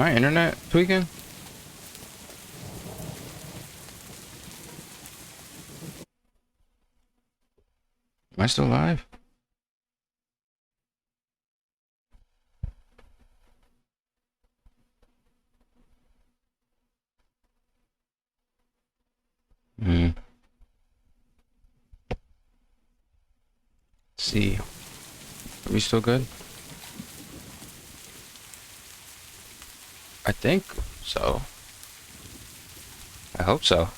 My internet tweaking? Am I still live? Let's see. Are we still good? I think so. I hope so.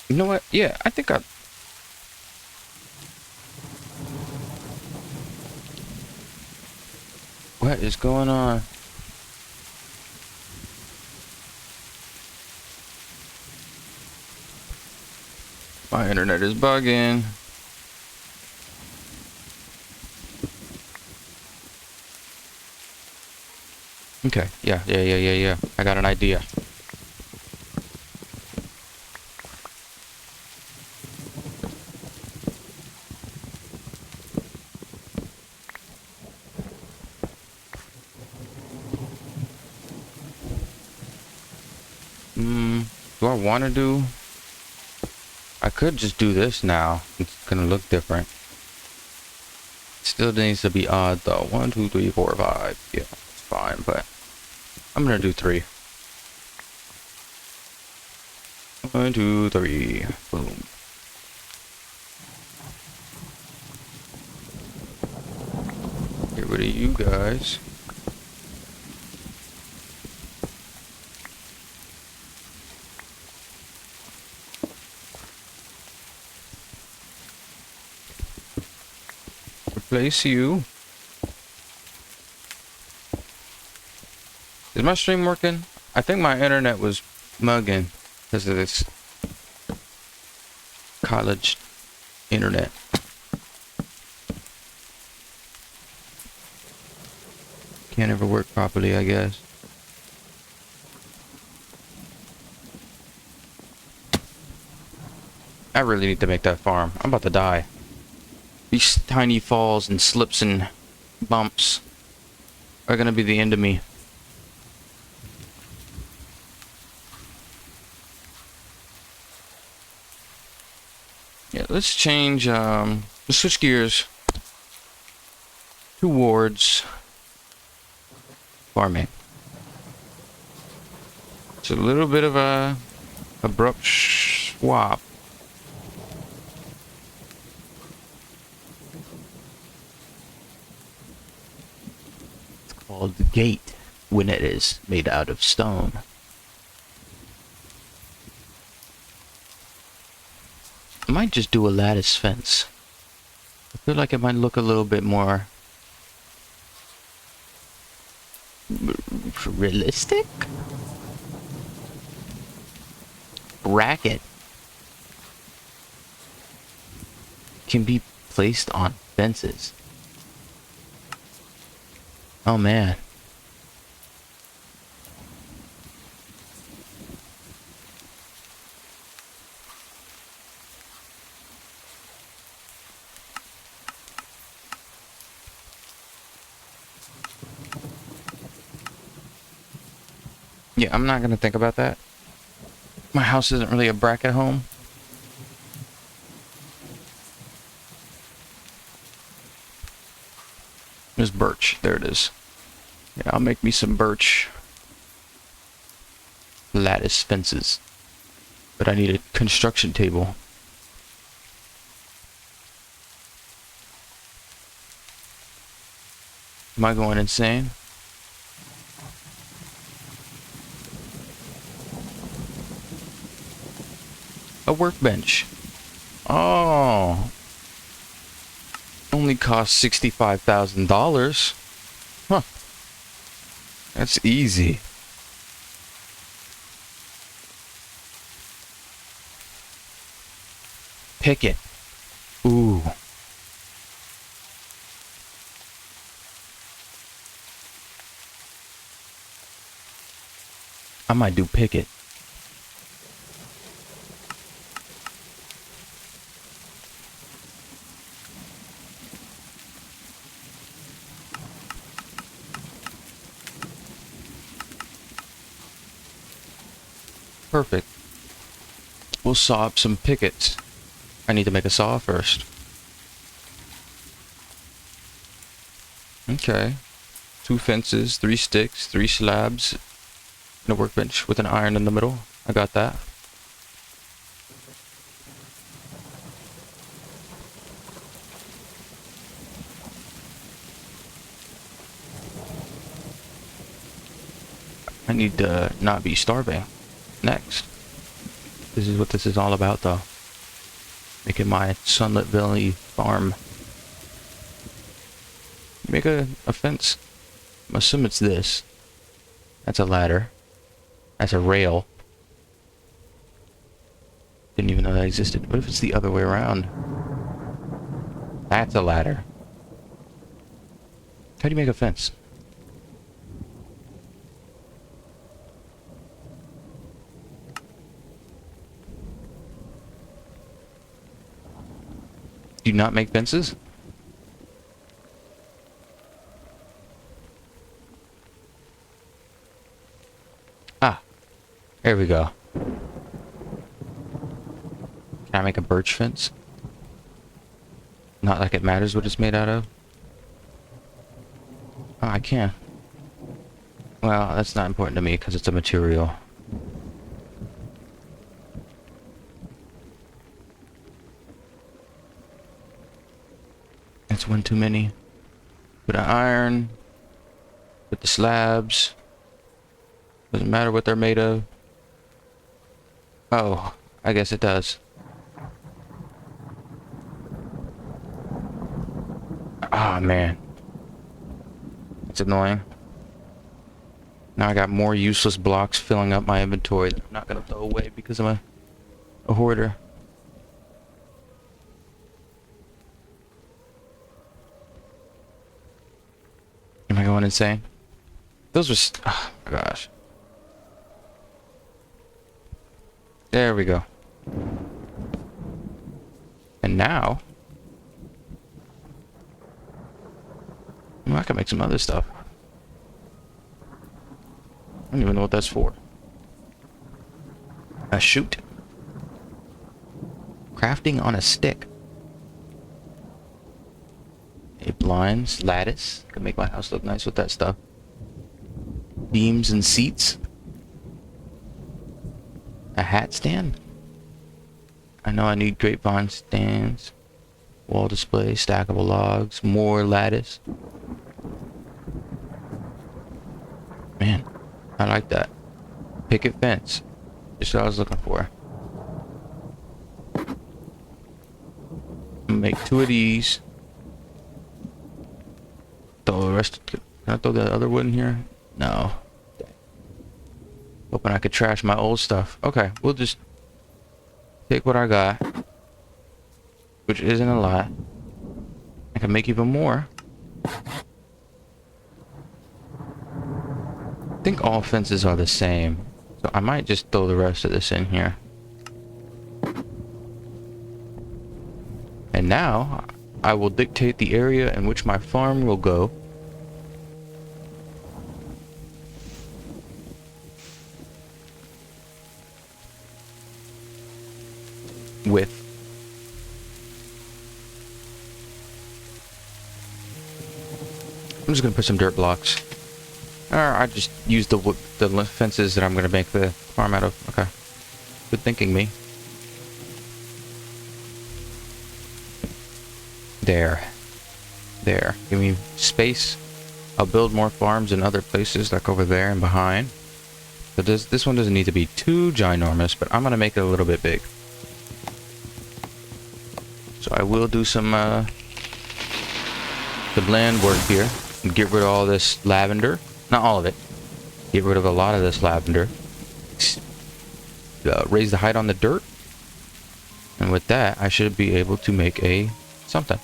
You know what? Yeah, I think I... What is going on? My internet is bugging. Okay, yeah. I got an idea. Do I want to do... I could just do this now. It's gonna look different. Still needs to be odd though. 1, 2, 3, 4, 5. Yeah, it's fine, but I'm gonna do 3. 1, 2, 3. Boom. Get rid of you guys. Replace you. Is my stream working? I think my internet was mugging because of this college internet. Can't ever work properly, I guess. I really need to make that farm. I'm about to die. These tiny falls and slips and bumps are gonna be the end of me. Yeah, let's change, let's switch gears towards farming. It's a little bit of a abrupt swap. It's called the gate when it is made out of stone. I might just do a lattice fence. I feel like it might look a little bit more realistic? Bracket can be placed on fences. Oh man. Yeah, I'm not gonna think about that. My house isn't really a bracket home. There's birch. There it is. Yeah, I'll make me some birch lattice fences. But I need a construction table. Am I going insane? A workbench. Oh. Only cost $65,000. Huh. That's easy. Pick it. Ooh. I might do picket. Perfect. We'll saw up some pickets. I need to make a saw first. Okay. 2 fences, 3 sticks, 3 slabs, and a workbench with an iron in the middle. I got that. I need to not be starving. Next. This is what this is all about, though. Making my Sunlit Valley farm. Make a fence. I'm assuming it's this. That's a ladder. That's a rail. Didn't even know that existed. What if it's the other way around? That's a ladder. How do you make a fence? Do you not make fences? Ah, there we go. Can I make a birch fence? Not like it matters what it's made out of. Oh, I can. Well, that's not important to me because it's a material. That's one too many. Put an iron. Put the slabs. Doesn't matter what they're made of. Oh, I guess it does. Ah, man. It's annoying. Now I got more useless blocks filling up my inventory that I'm not gonna throw away because I'm a hoarder. Am I going insane? Those were... oh my gosh. There we go. And now... well, I can make some other stuff. I don't even know what that's for. A chute. Crafting on a stick. A blinds, lattice. Can make my house look nice with that stuff. Beams and seats. A hat stand. I know I need grapevine stands. Wall display, stackable logs, more lattice. Man, I like that. Picket fence. Just what I was looking for. Make 2 of these. Throw the rest. Can I throw that other wood in here? No. Hoping I could trash my old stuff. Okay, we'll just take what I got, which isn't a lot. I can make even more. I think all fences are the same, so I might just throw the rest of this in here. And now I will dictate the area in which my farm will go. With I'm just gonna put some dirt blocks. Or I just use the fences that I'm gonna make the farm out of. Okay, good thinking, me. There. Give me space. I'll build more farms in other places, like over there and behind. But this one doesn't need to be too ginormous, but I'm gonna make it a little bit big. So I will do some land work here and get rid of all this lavender. Not all of it. Get rid of a lot of this lavender. Raise the height on the dirt. And with that, I should be able to make a something.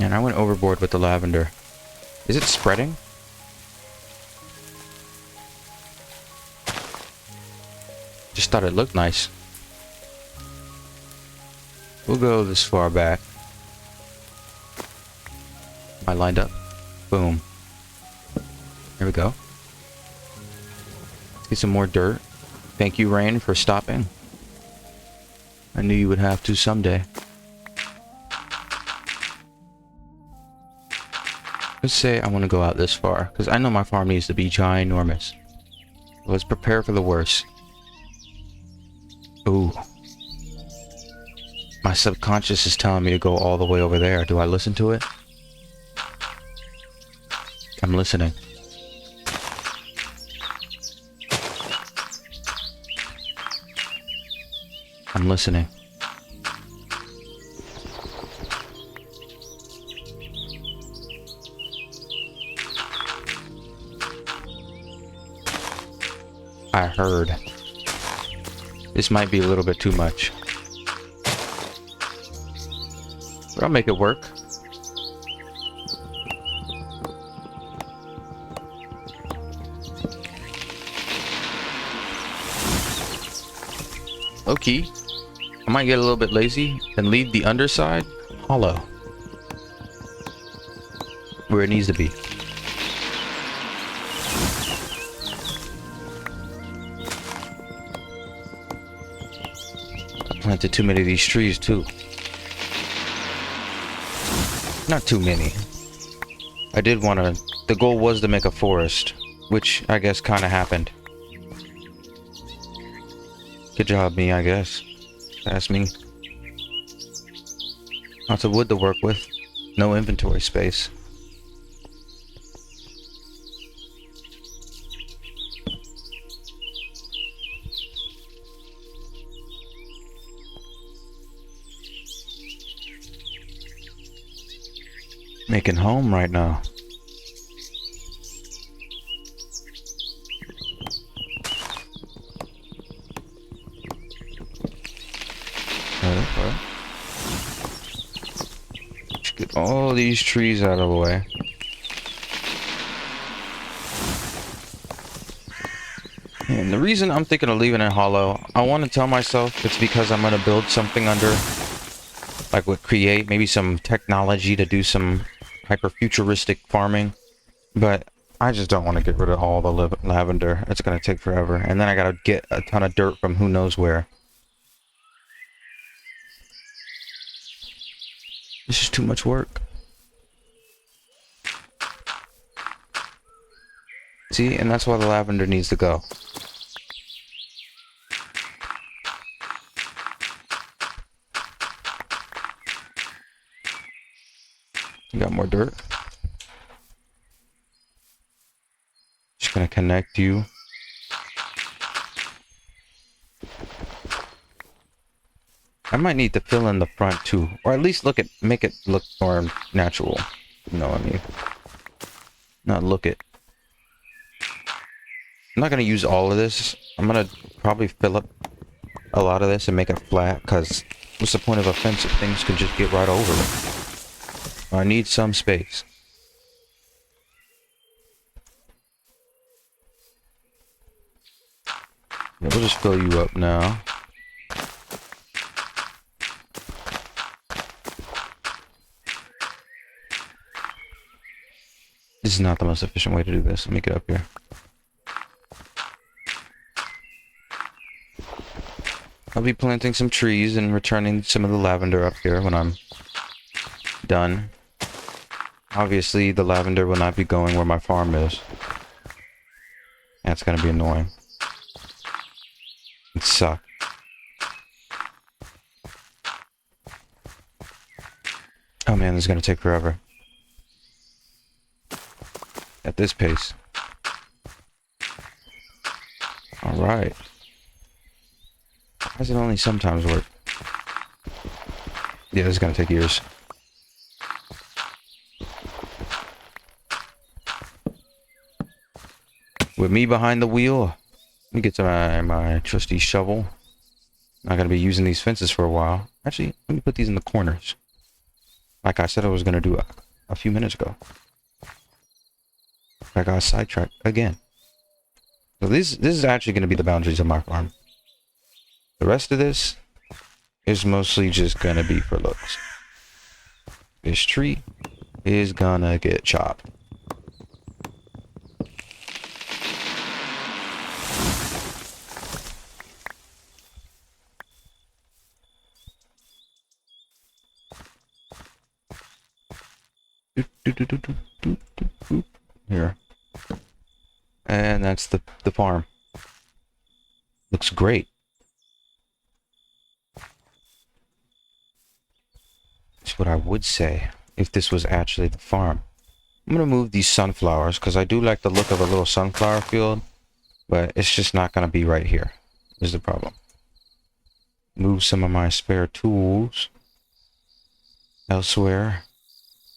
And I went overboard with the lavender. Is it spreading? Just thought it looked nice. We'll go this far back. Am I lined up? Boom. There we go. Get some more dirt. Thank you, rain, for stopping. I knew you would have to someday. Let's say I want to go out this far, because I know my farm needs to be ginormous. Let's prepare for the worst. Ooh. My subconscious is telling me to go all the way over there. Do I listen to it? I'm listening. I'm listening. I heard. This might be a little bit too much. But I'll make it work. Okay. I might get a little bit lazy and leave the underside hollow. Where it needs to be. I planted too many of these trees too. Not too many. I did want to... The goal was to make a forest, which I guess kind of happened. Good job, me, I guess. That's me. Lots of wood to work with. No inventory space. Making home right now. Okay. Let's get all these trees out of the way. And the reason I'm thinking of leaving it hollow, I want to tell myself it's because I'm going to build something under, like with Create, maybe some technology to do some hyper-futuristic farming. But I just don't want to get rid of all the lavender. It's going to take forever. And then I got to get a ton of dirt from who knows where. This is too much work. See, and that's why the lavender needs to go. You got more dirt. Just gonna connect you. I might need to fill in the front too, or at least make it look more natural. You know what I mean? Not look it. I'm not gonna use all of this. I'm gonna probably fill up a lot of this and make it flat, because what's the point of a fence if things can just get right over it? I need some space. Yeah, we'll just fill you up now. This is not the most efficient way to do this. Let me get up here. I'll be planting some trees and returning some of the lavender up here when I'm done. Obviously, the lavender will not be going where my farm is. That's gonna be annoying. It sucks. Oh man, this is gonna take forever. At this pace. Alright. Why does it only sometimes work? Yeah, this is gonna take years. With me behind the wheel, let me get to my trusty shovel. Not gonna be using these fences for a while. Actually, let me put these in the corners. Like I said I was gonna do a few minutes ago. I got sidetracked again. So this is actually gonna be the boundaries of my farm. The rest of this is mostly just gonna be for looks. This tree is gonna get chopped. Here. And that's the farm. Looks great. That's what I would say if this was actually the farm. I'm gonna move these sunflowers because I do like the look of a little sunflower field, but it's just not gonna be right here, is the problem. Move some of my spare tools elsewhere.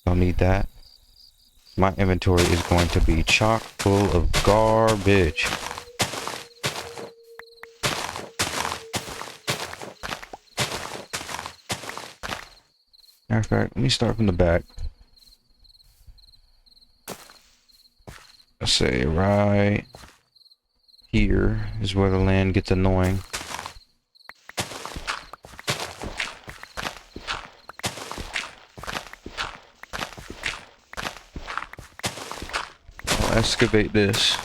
Don't need that. My inventory is going to be chock full of garbage. Matter of fact, let me start from the back. Let's say right here is where the land gets annoying. I'll excavate this.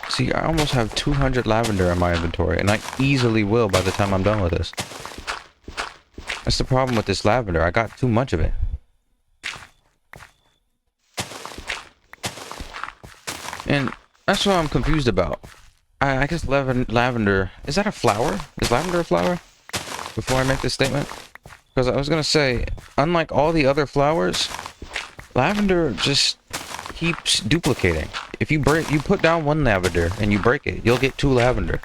See, I almost have 200 lavender in my inventory, and I easily will by the time I'm done with this. That's the problem with this lavender. I got too much of it. And that's what I'm confused about. I guess lavender... Is that a flower? Is lavender a flower? Before I make this statement? Because I was going to say, unlike all the other flowers, lavender just keeps duplicating. If you put down one lavender and you break it, you'll get 2 lavender.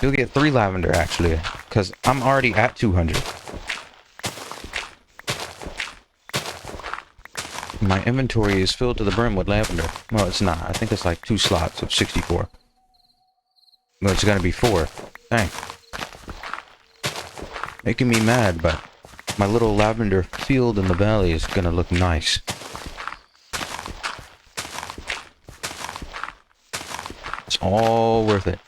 You'll get 3 lavender, actually, because I'm already at 200. My inventory is filled to the brim with lavender. Well, it's not. I think it's like 2 slots of 64. Well, it's gonna be 4. Dang. Making me mad, but my little lavender field in the valley is gonna look nice. It's all worth it.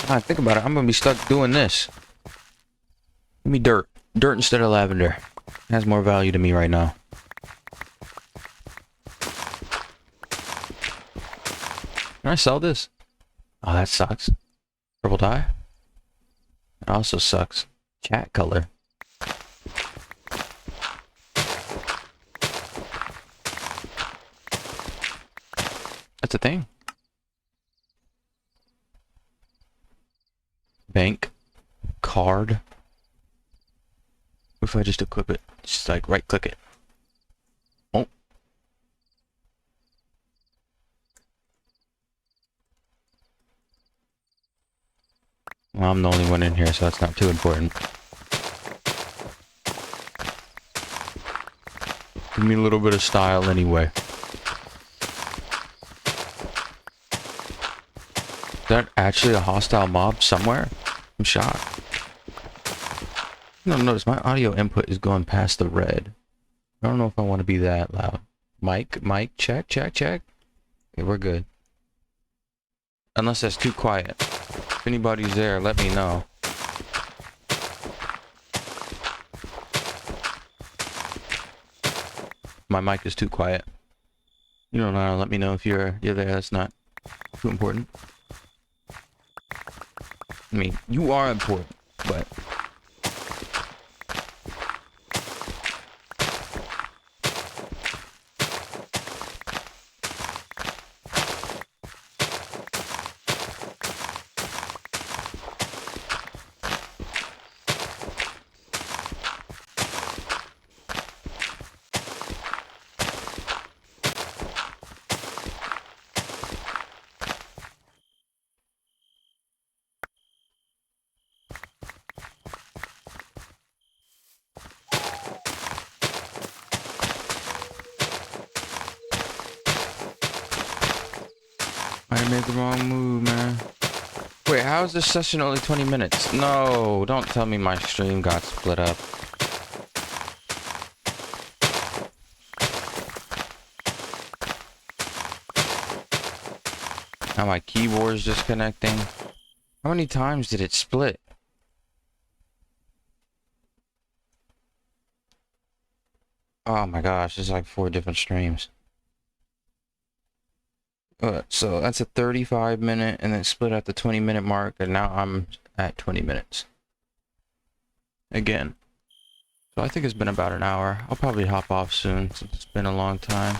I think about it, I'm gonna be stuck doing this. Give me dirt. Dirt instead of lavender. It has more value to me right now. Can I sell this? Oh, that sucks. Purple dye? It also sucks. Chat color. That's a thing. Bank. Card. What if I just equip it? Just like right click it. Oh. Well, I'm the only one in here, so that's not too important. Give me a little bit of style anyway. Is that actually a hostile mob somewhere? I'm shocked. No, notice my audio input is going past the red. I don't know if I want to be that loud. Mic, check. Okay, we're good. Unless that's too quiet. If anybody's there, let me know. My mic is too quiet. You don't know, let me know if you're there. That's not too important. I mean, you are important, but... I made the wrong move, man. Wait, how is this session only 20 minutes? No, don't tell me my stream got split up. Now my keyboard's disconnecting. How many times did it split? Oh my gosh, it's like 4 different streams. So that's a 35-minute, and then split at the 20-minute mark, and now I'm at 20 minutes. Again. So I think it's been about an hour. I'll probably hop off soon since it's been a long time.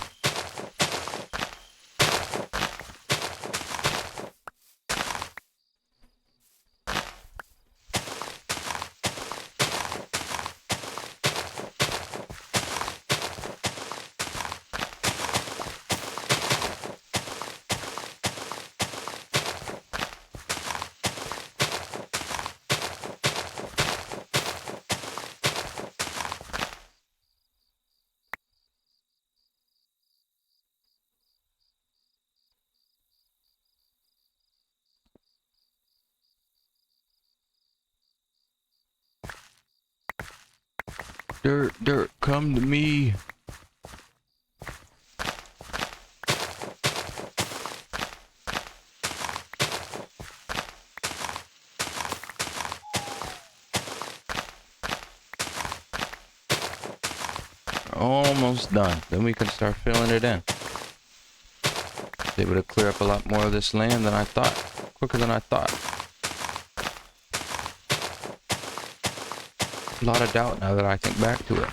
Dirt, dirt, come to me. Almost done. Then we can start filling it in. Able to clear up a lot more of this land than I thought. Quicker than I thought. A lot of doubt now that I think back to it.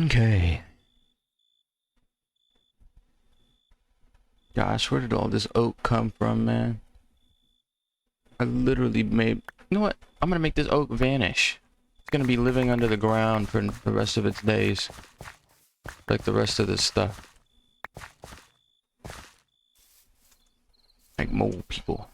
Okay. Gosh, where did all this oak come from, man? I literally made... You know what? I'm gonna make this oak vanish. It's gonna be living under the ground for the rest of its days. Like the rest of this stuff. Like mole people.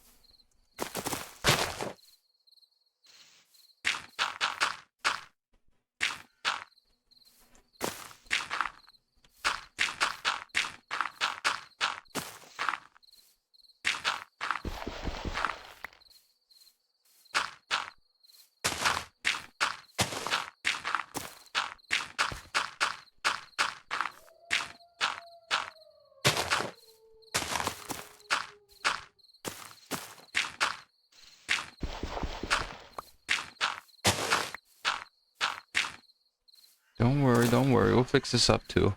Don't worry, we'll fix this up too.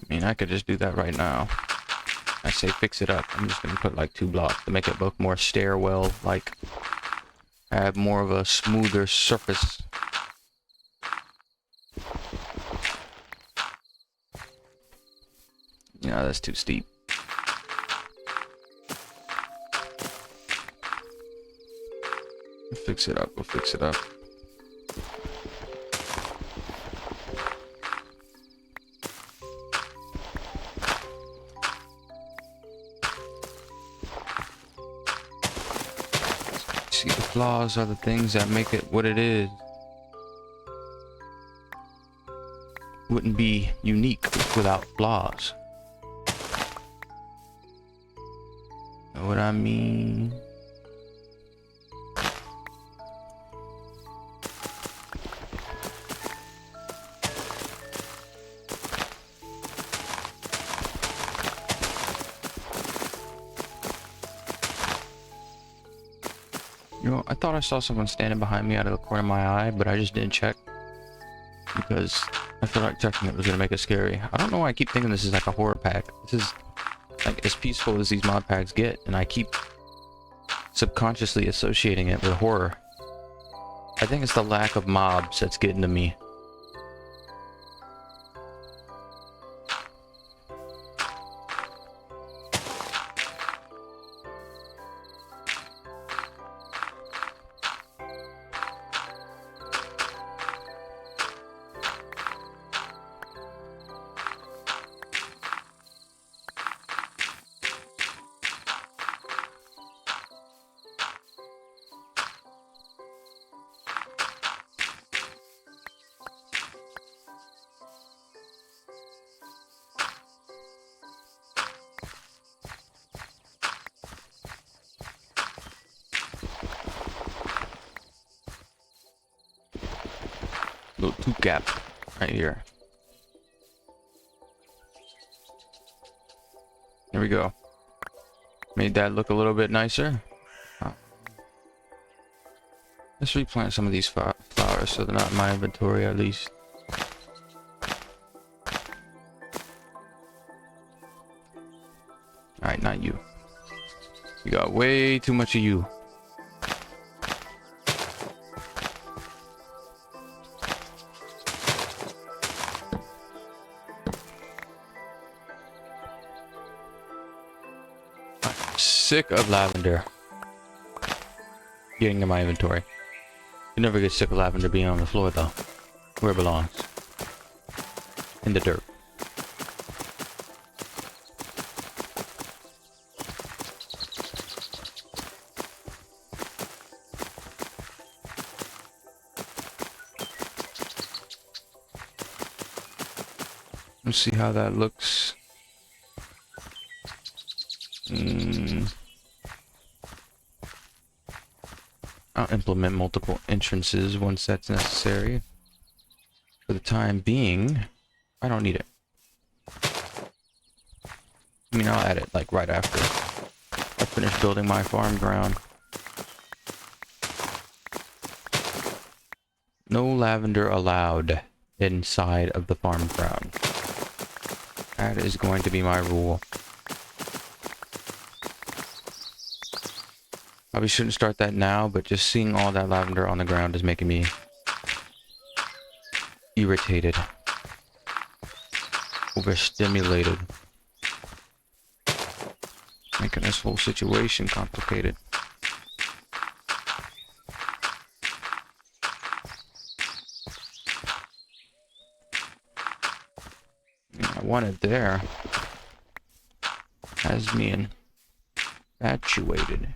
I mean, I could just do that right now. I say fix it up. I'm just gonna put like 2 blocks to make it look more stairwell, like have more of a smoother surface. Yeah, that's too steep. We'll fix it up, we'll fix it up. See, the flaws are the things that make it what it is. Wouldn't be unique without flaws. Know what I mean? You know, I thought I saw someone standing behind me out of the corner of my eye, but I just didn't check. Because I feel like checking it was gonna make it scary. I don't know why I keep thinking this is like a horror pack. This is like as peaceful as these mod packs get, and I keep subconsciously associating it with horror. I think it's the lack of mobs that's getting to me. Little tooth gap right here. There we go. Made that look a little bit nicer. Let's replant some of these flowers so they're not in my inventory at least. Alright, not you. You got way too much of you. I'm sick of lavender getting in my inventory. You never get sick of lavender being on the floor though. Where it belongs. In the dirt. Let's see how that looks. I'll implement multiple entrances once that's necessary. For the time being, I don't need it. I mean, I'll add it like right after I finish building my farm ground. No lavender allowed inside of the farm ground. That is going to be my rule. Probably shouldn't start that now, but just seeing all that lavender on the ground is making me irritated. Overstimulated. Making this whole situation complicated. I want it there. Has me infatuated.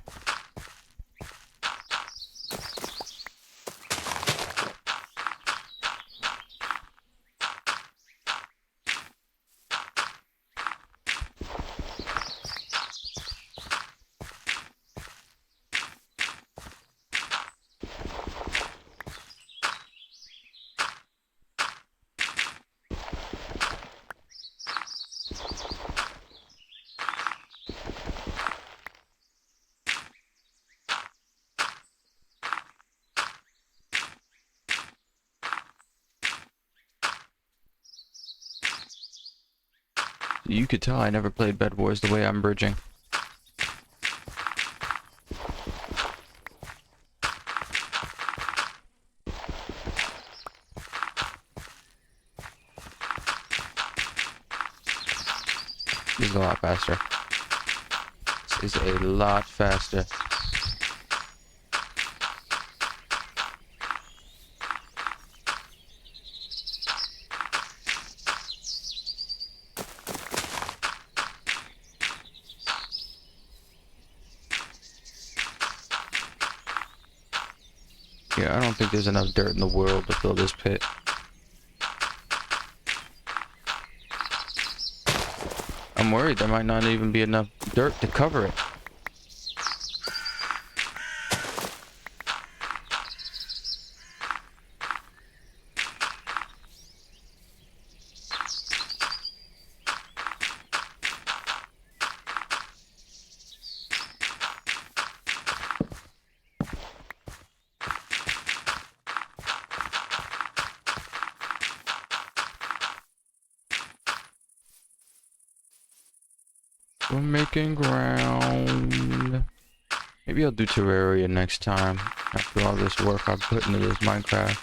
You could tell I never played Bed Wars the way I'm bridging. This is a lot faster. This is a lot faster. Yeah, I don't think there's enough dirt in the world to fill this pit. I'm worried there might not even be enough dirt to cover it. We're making ground. Maybe I'll do Terraria next time after all this work I've put into this Minecraft.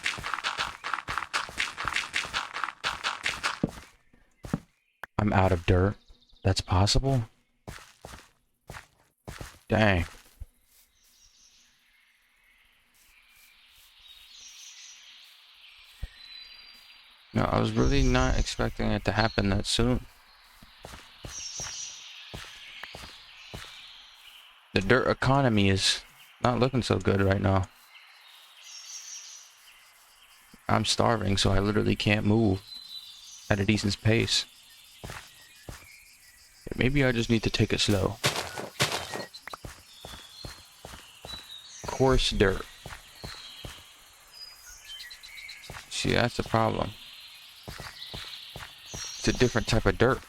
I'm out of dirt. That's possible? Dang. No, I was really not expecting it to happen that soon. The dirt economy is not looking so good right now. I'm starving, so I literally can't move at a decent pace. Maybe I just need to take it slow. Coarse dirt. See, that's the problem. It's a different type of dirt.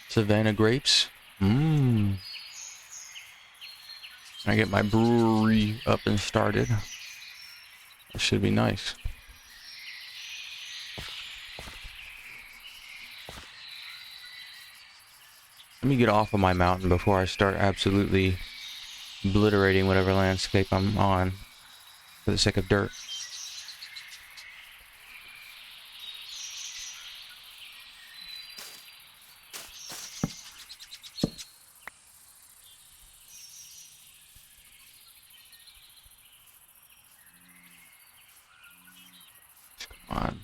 Savannah grapes. Mmm. I get my brewery up and started. It should be nice. Let me get off of my mountain before I start absolutely obliterating whatever landscape I'm on for the sake of dirt. Come on.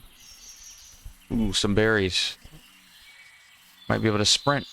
Ooh, some berries. Might be able to sprint.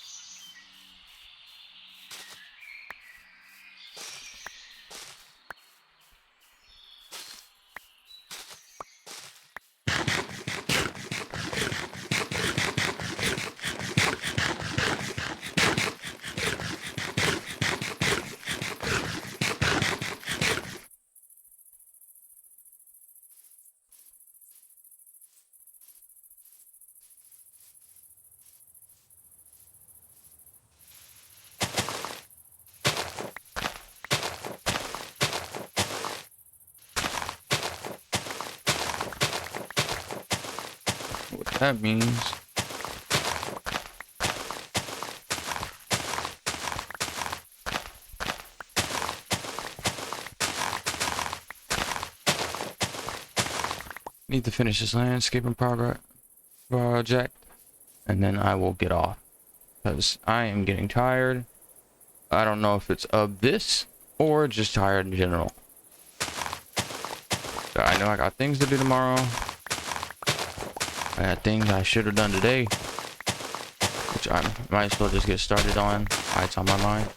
What that means. Need to finish this landscaping project, and then I will get off. Because I am getting tired. I don't know if it's of this, or just tired in general. But I know I got things to do tomorrow. I got things I should have done today, which I might as well just get started on. It's on my mind.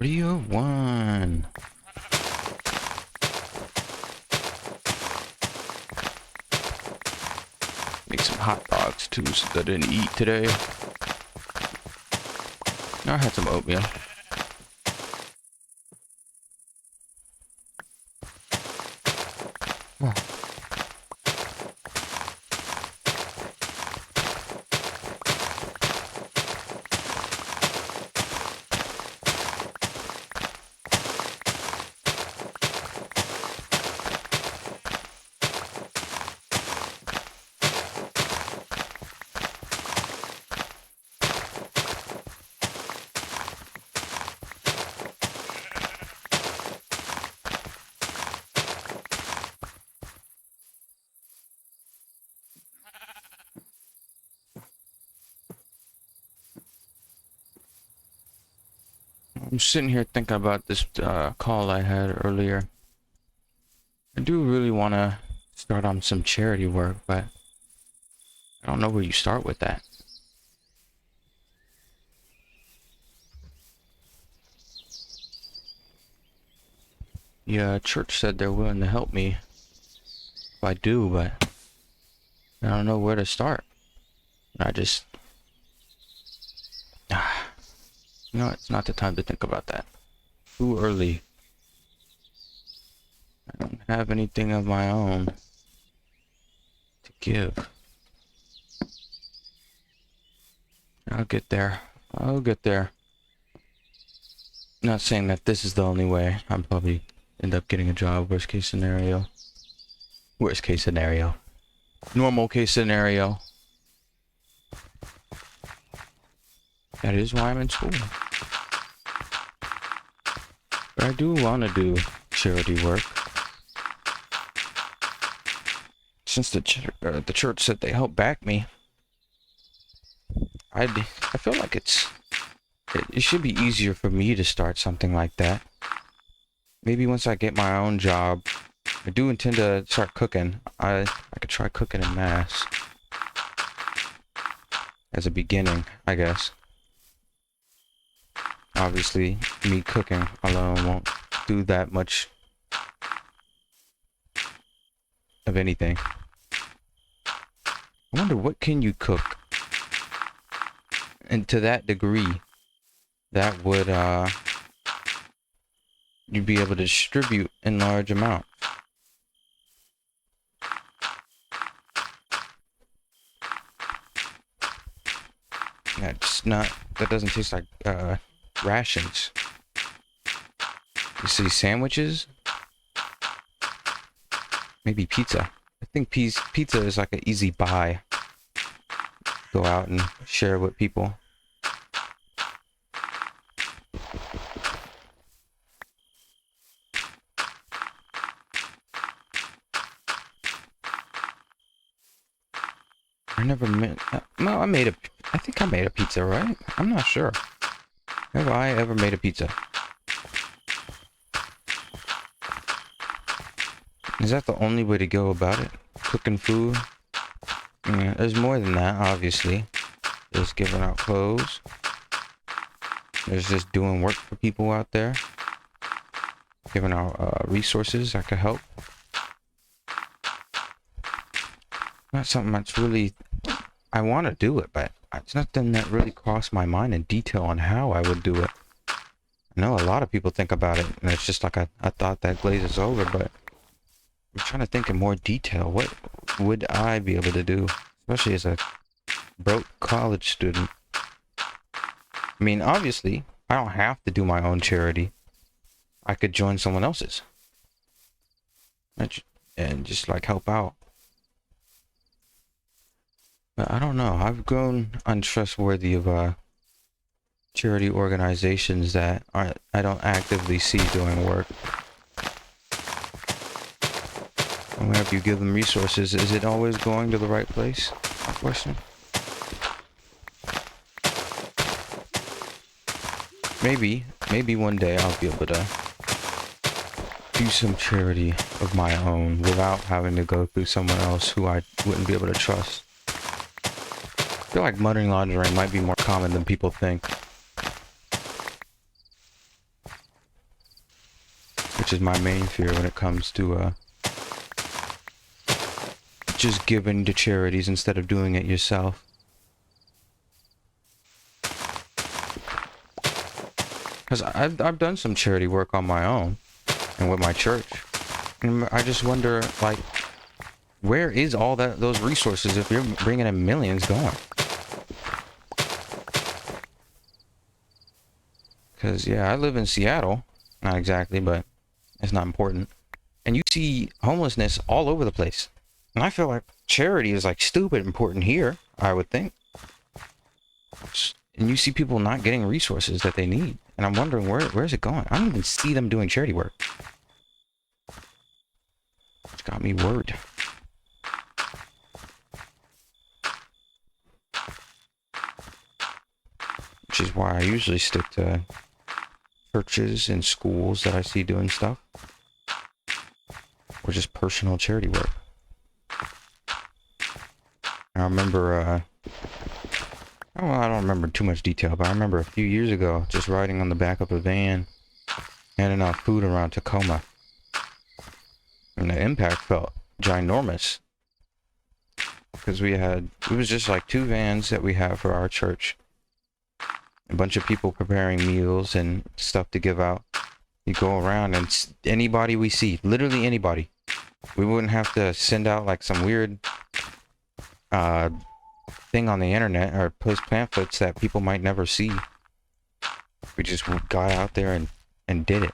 What do you want? Make some hot dogs too, since I didn't eat today. No, I had some oatmeal. Oh. I'm sitting here thinking about this call I had earlier. I do really want to start on some charity work, but I don't know where you start with that. The church said they're willing to help me if I do, but I don't know where to start. I just... You know, it's not the time to think about that. Too early. have anything of my own to give. I'll get there. I'll get there. Not saying that this is the only way. I'll probably end up getting a job. Worst case scenario. Worst case scenario. Normal case scenario. That is why I'm in school. But I do want to do charity work. Since the church said they help back me, I feel like it should be easier for me to start something like that. Maybe once I get my own job, I do intend to start cooking. I could try cooking in mass as a beginning, I guess. Obviously, me cooking alone won't do that much of anything. I wonder, what can you cook? And to that degree, that would, you'd be able to distribute in large amounts. That doesn't taste like, rations. You see sandwiches? Maybe pizza. I think pizza is like an easy buy. Go out and share with people. I never made... no, I think I made a pizza, right? I'm not sure. Have I ever made a pizza? Is that the only way to go about it? Cooking food? Yeah, there's more than that, obviously. There's giving out clothes. There's just doing work for people out there. Giving out resources that could help. Not something that's really... I want to do it, but it's nothing that really crossed my mind in detail on how I would do it. I know a lot of people think about it, and it's just like a thought that glazes over, but I'm trying to think in more detail. What would I be able to do? Especially as a broke college student. I mean, obviously, I don't have to do my own charity. I could join someone else's. And just like help out. But I don't know. I've grown untrustworthy of charity organizations that I don't actively see doing work. Whenever you give them resources, is it always going to the right place? Question. Maybe one day I'll be able to do some charity of my own without having to go through someone else who I wouldn't be able to trust. I feel like money laundering might be more common than people think. Which is my main fear when it comes to just giving to charities instead of doing it yourself. Because I've done some charity work on my own and with my church. And I just wonder, like, where is all those resources if you're bringing in millions going? Because, yeah, I live in Seattle. Not exactly, but it's not important. And you see homelessness all over the place. And I feel like charity is, like, stupid important here, I would think. And you see people not getting resources that they need. And I'm wondering, where is it going? I don't even see them doing charity work. It's got me worried. Which is why I usually stick to churches and schools that I see doing stuff. Or just personal charity work. I remember, I don't remember too much detail, but I remember a few years ago just riding on the back of a van, handing out food around Tacoma. And the impact felt ginormous. Because it was just like 2 vans that we have for our church. A bunch of people preparing meals and stuff to give out. You go around and anybody we see, literally anybody, We wouldn't have to send out like some weird uh thing on the internet or post pamphlets that people might never see. We just got out there and did it.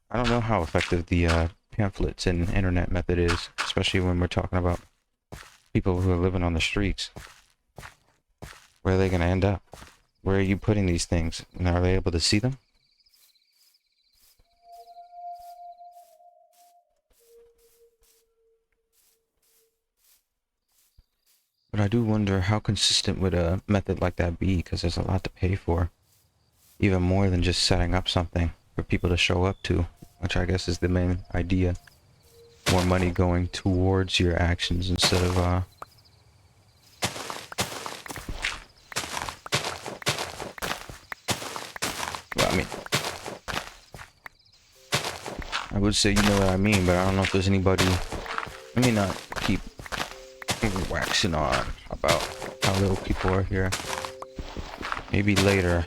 I don't know how effective the pamphlets and internet method is, especially when we're talking about people who are living on the streets. Where are they going to end up? Where are you putting these things? And are they able to see them? But I do wonder how consistent would a method like that be, because there's a lot to pay for. Even more than just setting up something for people to show up to, which I guess is the main idea. More money going towards your actions instead of, well, I mean, I would say you know what I mean, but I don't know if there's anybody. Let me not keep waxing on about how little people are here. Maybe later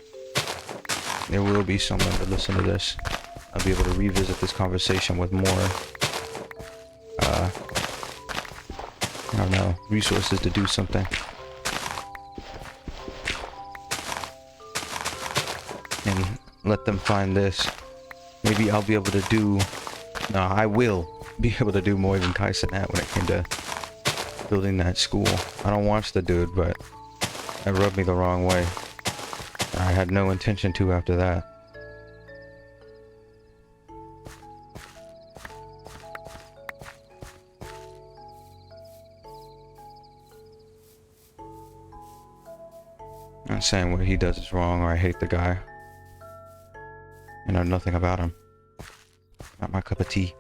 there will be someone to listen to this. I'll be able to revisit this conversation with more I don't know, resources to do something. And let them find this. Maybe I'll be able to do... No, I will be able to do more than Kais and that when it came to building that school. I don't watch the dude, but it rubbed me the wrong way. I had no intention to after that. I'm not saying what he does is wrong or I hate the guy. I know nothing about him. Not my cup of tea.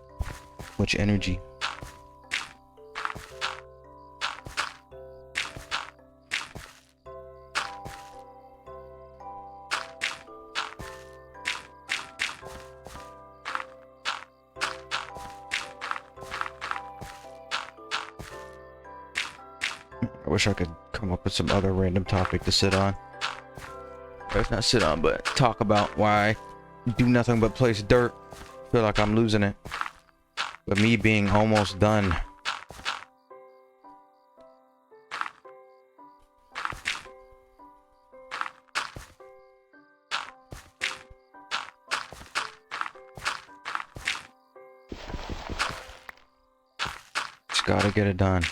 Much energy. I wish I could come up with some other random topic to sit on. Or if not sit on, but talk about why I do nothing but place dirt. Feel like I'm losing it. But me being almost done. Just gotta get it done.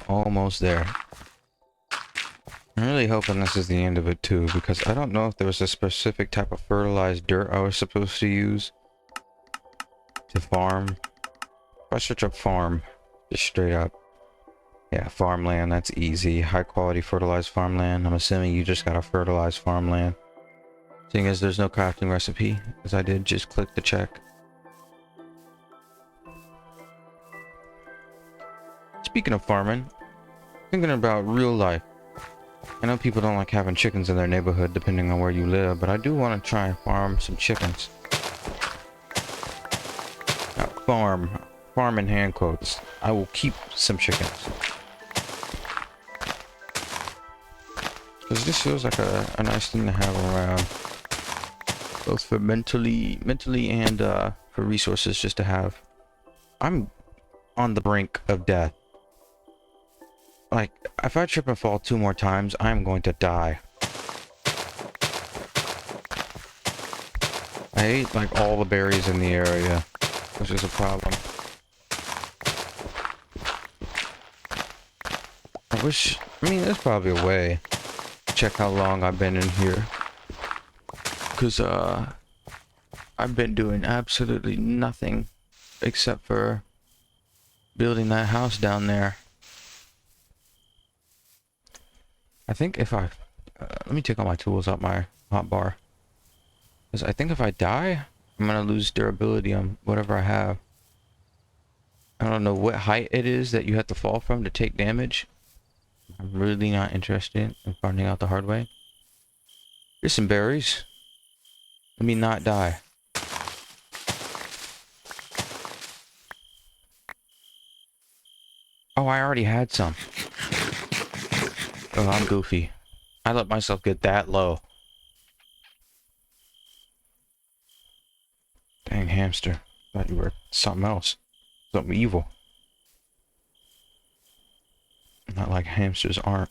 Almost there. I'm really hoping this is the end of it too, because I don't know if there was a specific type of fertilized dirt I was supposed to use to farm. If I search up farm, just straight up. Yeah, farmland, that's easy. High quality fertilized farmland. I'm assuming you just gotta fertilize farmland. Seeing as there's no crafting recipe, as I did just click to check. Speaking of farming, thinking about real life. I know people don't like having chickens in their neighborhood depending on where you live, but I do want to try and farm some chickens. Not farm in hand quotes. I will keep some chickens. Because this feels like a nice thing to have around. Both for mentally and for resources just to have. I'm on the brink of death. Like, if I trip and fall 2 more times, I'm going to die. I ate, like, all the berries in the area, which is a problem. I mean, there's probably a way to check how long I've been in here. Because, I've been doing absolutely nothing except for building that house down there. I think if I... let me take all my tools out my hotbar. Because I think if I die, I'm going to lose durability on whatever I have. I don't know what height it is that you have to fall from to take damage. I'm really not interested in finding out the hard way. Here's some berries. Let me not die. Oh, I already had some. Oh, I'm goofy. I let myself get that low. Dang hamster. Thought you were something else. Something evil. Not like hamsters aren't.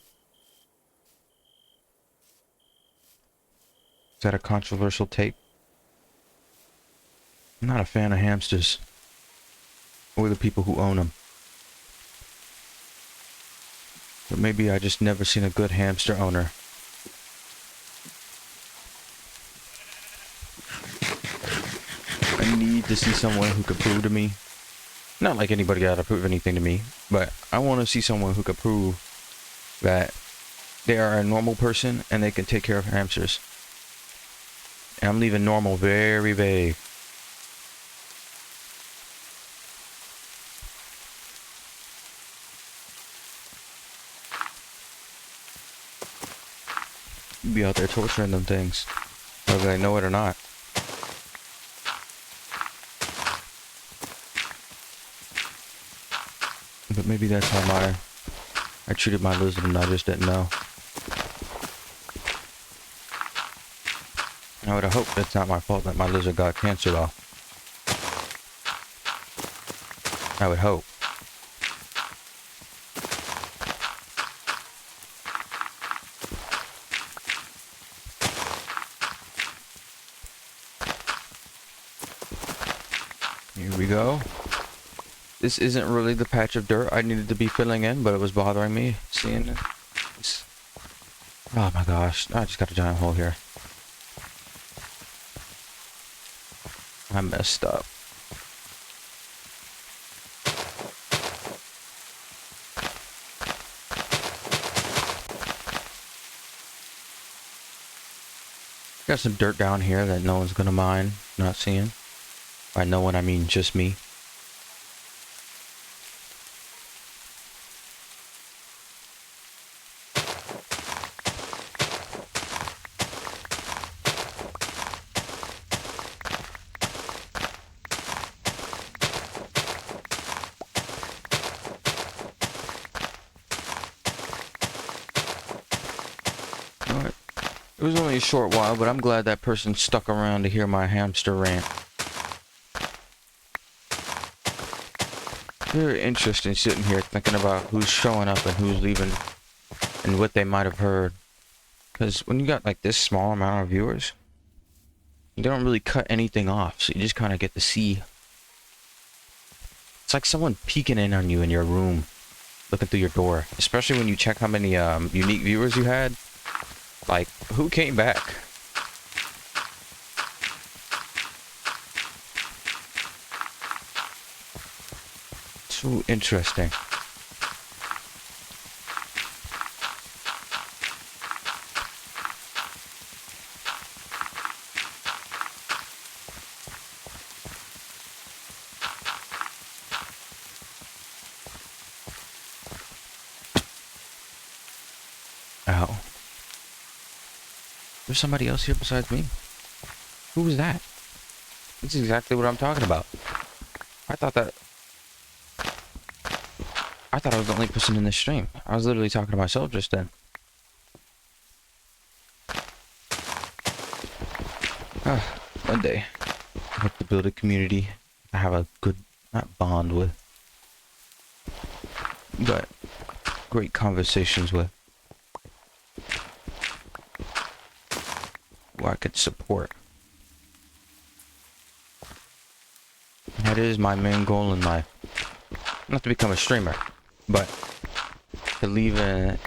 Is that a controversial take? I'm not a fan of hamsters. Or the people who own them. But maybe I just never seen a good hamster owner. I need to see someone who could prove to me. Not like anybody gotta prove anything to me, but I want to see someone who could prove that they are a normal person and they can take care of hamsters. And I'm leaving normal very vague. You be out there torturing them things, whether they know it or not. But maybe that's how I treated my lizard and I just didn't know. I would have hoped it's not my fault that my lizard got cancer though. I would hope. Here we go. This isn't really the patch of dirt I needed to be filling in, but it was bothering me seeing this. Oh my gosh, I just got a giant hole here. I messed up. Got some dirt down here that no one's gonna mind not seeing. By no one, I mean just me. Alright. It was only a short while, but I'm glad that person stuck around to hear my hamster rant. Very interesting sitting here thinking about who's showing up and who's leaving and what they might have heard. Because when you got like this small amount of viewers, you don't really cut anything off, so you just kind of get to see. It's like someone peeking in on you in your room, looking through your door. Especially when you check how many unique viewers you had. Like, who came back? So interesting. Ow. There's somebody else here besides me. Who was that? That's exactly what I'm talking about. I thought I was the only person in this stream. I was literally talking to myself just then. One day, I hope to build a community I have a good, not bond with, but great conversations with, who I could support. That is my main goal in life. Not to become a streamer, but to leave an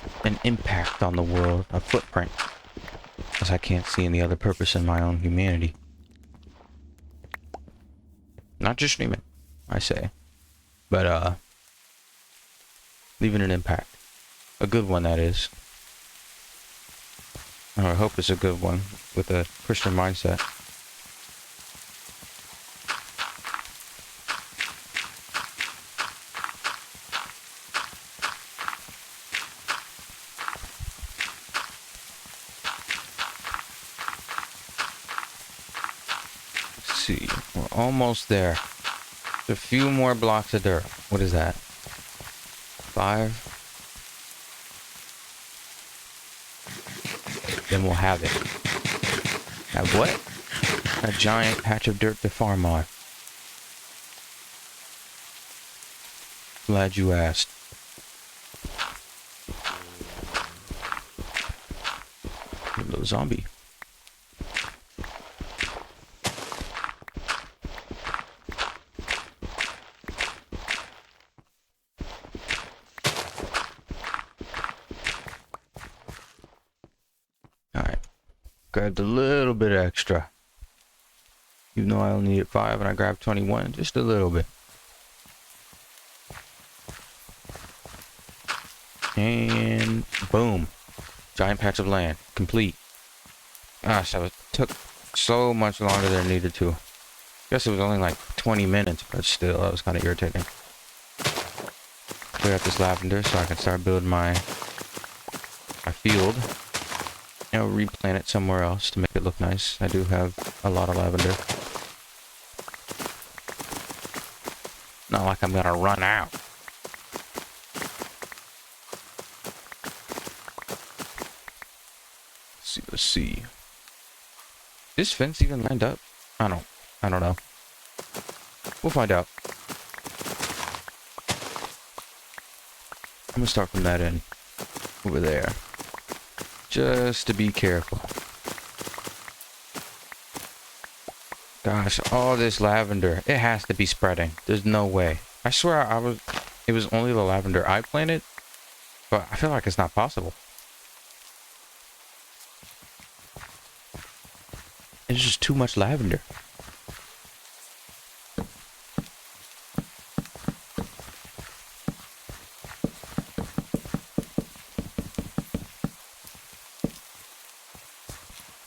impact on the world, a footprint, as I can't see any other purpose in my own humanity. Not just streaming, I say, but leaving an impact. A good one, that is. I hope it's a good one with a Christian mindset. See, we're almost there. A few more blocks of dirt. What is that? 5. Then we'll have it. Have what? A giant patch of dirt to farm on. Glad you asked. A little zombie. Alright. Grabbed a little bit extra. Even though I only needed 5 and I grabbed 21, just a little bit. And boom. Giant patch of land. Complete. Gosh, that took so much longer than it needed to. Guess it was only like 20 minutes, but still, that was kind of irritating. Clear out this lavender so I can start building my field. And I'll replant it somewhere else to make it look nice. I do have a lot of lavender. Not like I'm gonna run out. Let's see. This fence even lined up? I don't know. We'll find out. I'm gonna start from that end over there. Just to be careful. Gosh, all this lavender. It has to be spreading. There's no way. I swear it was only the lavender I planted, but I feel like it's not possible. It's just too much lavender.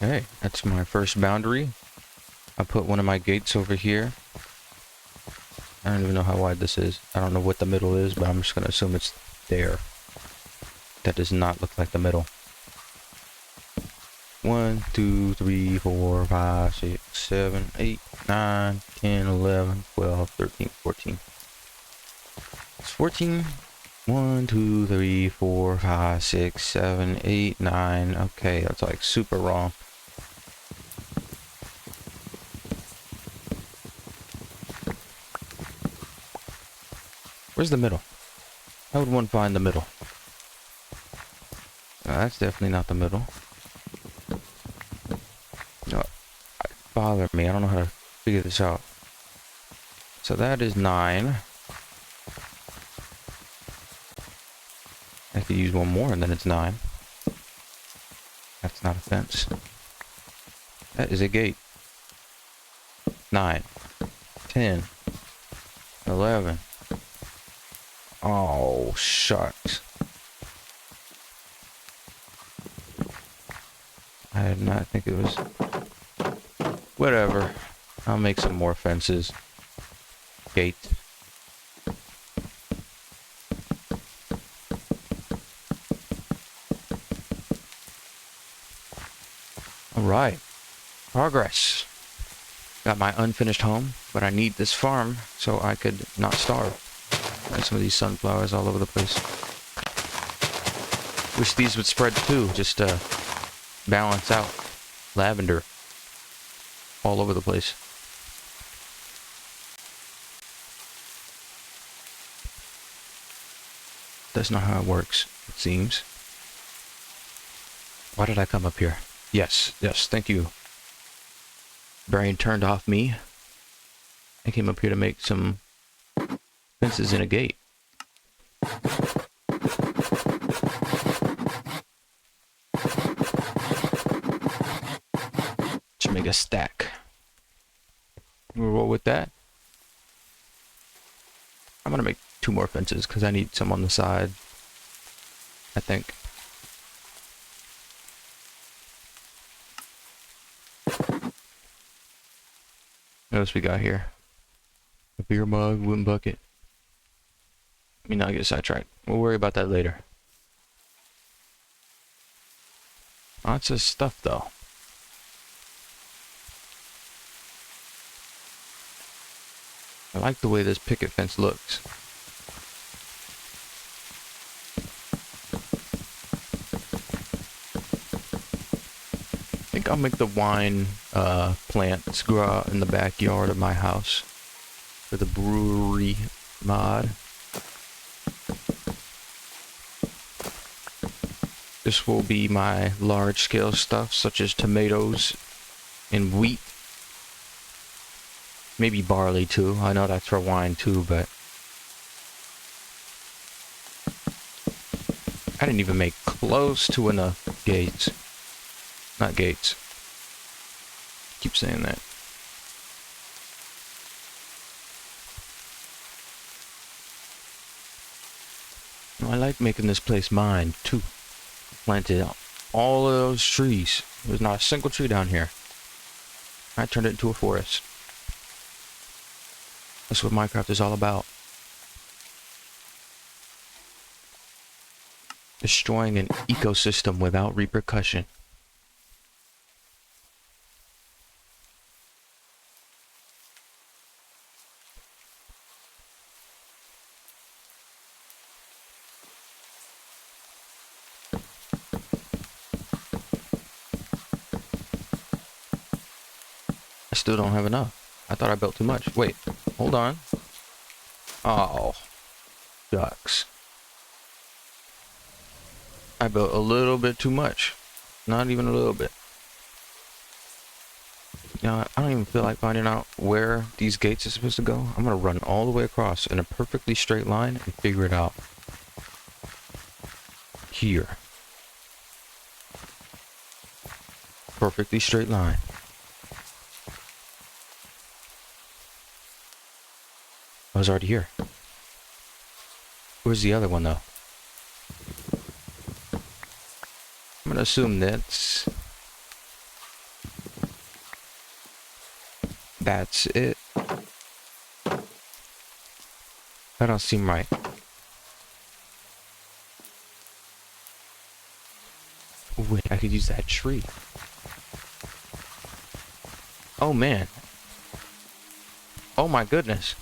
Okay, that's my first boundary. I put one of my gates over here. I don't even know how wide this is. I don't know what the middle is, but I'm just gonna assume it's there. That does not look like the middle. 1, 2, 3, 4, 5, 6, 7, 8, 9, 10, 11, 12, 13, 14. It's 14. 1, 2, 3, 4, 5, 6, 7, 8, 9. Okay, that's like super wrong. Where's the middle? How would one find the middle? That's definitely not the middle. No, it bothers me. I don't know how to figure this out. So that is 9. I could use one more and then it's 9. That's not a fence. That is a gate. 9. 10. 11. Oh, shucks. I did not think it was... Whatever. I'll make some more fences. Gate. Alright. Progress. Got my unfinished home, but I need this farm so I could not starve. Got some of these sunflowers all over the place. Wish these would spread too, just to balance out lavender all over the place. That's not how it works, it seems. Why did I come up here? Yes, thank you. Brain turned off me. I came up here to make some fences and a gate. Should make a stack. We'll roll with that. I'm gonna make 2 more fences because I need some on the side, I think. What else we got here? A beer mug, wooden bucket. Let me not get sidetracked. We'll worry about that later. Lots of stuff though. I like the way this picket fence looks. I think I'll make the wine plants grow out in the backyard of my house for the brewery mod. This will be my large scale stuff such as tomatoes and wheat. Maybe barley too. I know that's for wine too, but I didn't even make close to enough gates. Not gates. Keep saying that. I like making this place mine too. Planted all of those trees. There's not a single tree down here. I turned it into a forest. That's what Minecraft is all about. Destroying an ecosystem without repercussion. I still don't have enough. I thought I built too much. Wait, hold on. Oh, shucks. I built a little bit too much. Not even a little bit. You know, I don't even feel like finding out where these gates are supposed to go. I'm gonna run all the way across in a perfectly straight line and figure it out. Here. Perfectly straight line. I was already here. Where's the other one though? I'm gonna assume that's it. That don't seem right. Wait, I could use that tree. Oh man. Oh my goodness.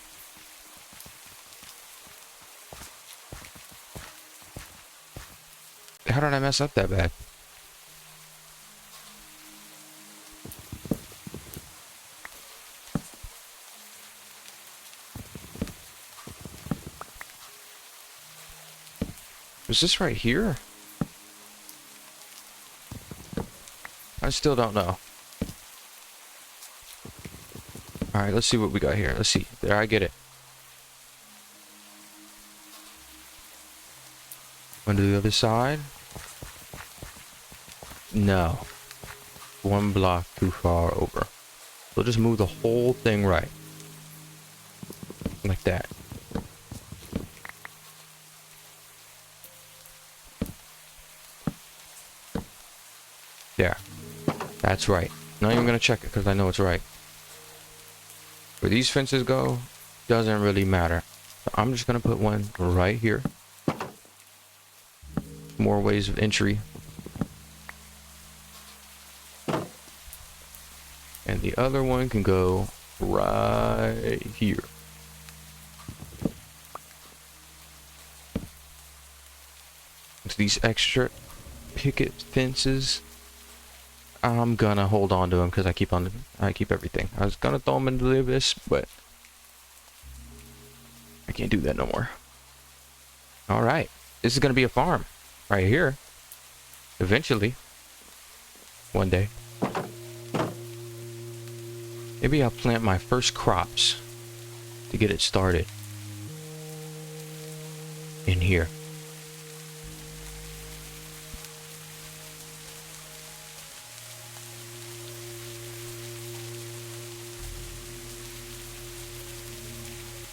How did I mess up that bad? Was this right here? I still don't know. Alright, let's see what we got here. Let's see. There, I get it. On to the other side? No. One block too far over. We'll just move the whole thing right. Like that. There. That's right. Not even gonna check it because I know it's right. Where these fences go doesn't really matter. So I'm just gonna put one right here. More ways of entry. And the other one can go right here. So these extra picket fences, I'm gonna hold on to them because I keep everything. I was gonna throw them into the abyss, but I can't do that no more. All right, this is gonna be a farm right here. Eventually, one day, maybe I'll plant my first crops to get it started in here.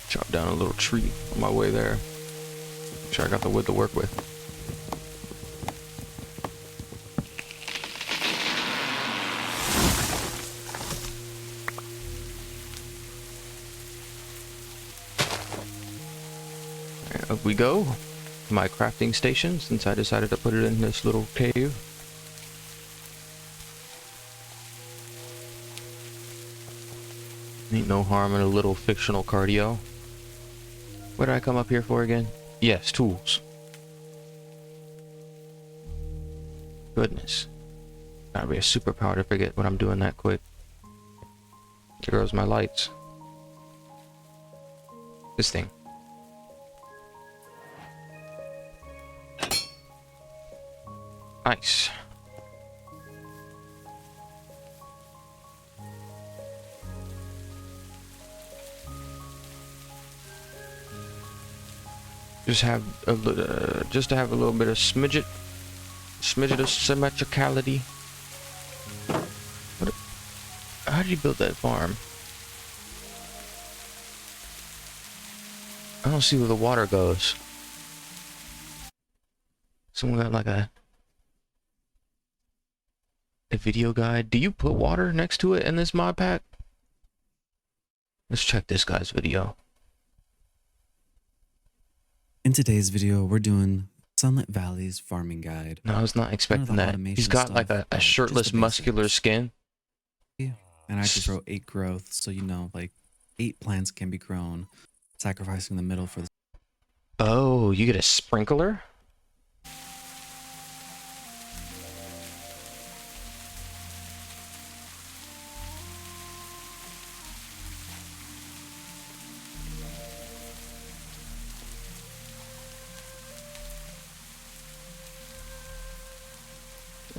Chop down a little tree on my way there. Make sure I got the wood to work with. Alright, up we go. My crafting station, since I decided to put it in this little cave. Ain't no harm in a little fictional cardio. What did I come up here for again? Yes, tools. Goodness. Gotta be a superpower to forget what I'm doing that quick. There goes my lights. This thing. Nice. Just have just to have a little bit of smidget of symmetricality. What? How did you build that farm? I don't see where the water goes. Someone got like a video guide. Do you put water next to it in this mod pack? Let's check this guy's video. In today's video, we're doing Sunlit Valley's farming guide. No, I was not expecting that. He's got like a shirtless, muscular skin. And I just wrote 8 growth, so you know, like 8 plants can be grown, sacrificing the middle for the... Oh, you get a sprinkler?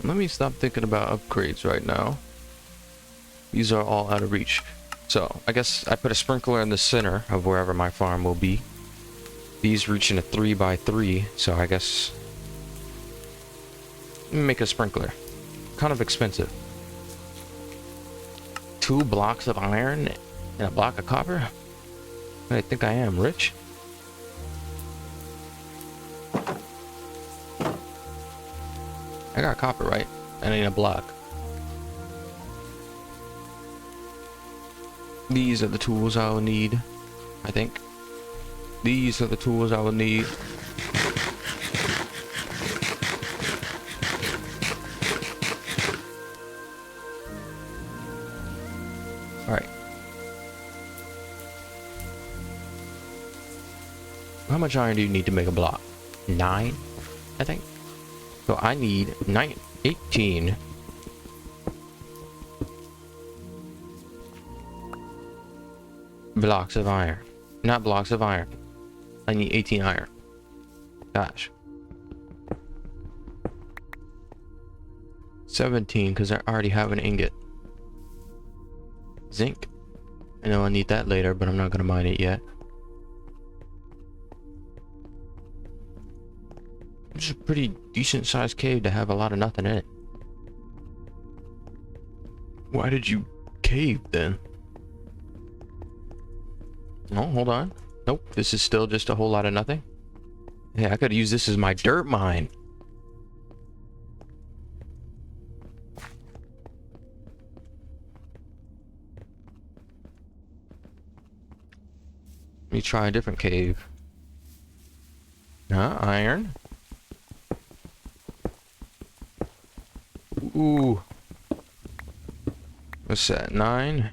Let me stop thinking about upgrades right now. These are all out of reach. So, I guess I put a sprinkler in the center of wherever my farm will be. These reach in a 3x3, so I guess... Let me make a sprinkler. Kind of expensive. 2 blocks of iron and a block of copper? I think I am rich. I got copper, right? I need a block. These are the tools I will need, I think. These are the tools I will need. Alright. How much iron do you need to make a block? 9, I think. So I need 18 blocks of iron. Not blocks of iron. I need 18 iron. Gosh. 17 because I already have an ingot. Zinc. I know I need that later, but I'm not going to mine it yet. It's a pretty decent sized cave to have a lot of nothing in it. Why did you cave then? Oh, hold on. Nope, this is still just a whole lot of nothing. Hey, I could use this as my dirt mine. Let me try a different cave. Iron. Ooh. What's that? 9?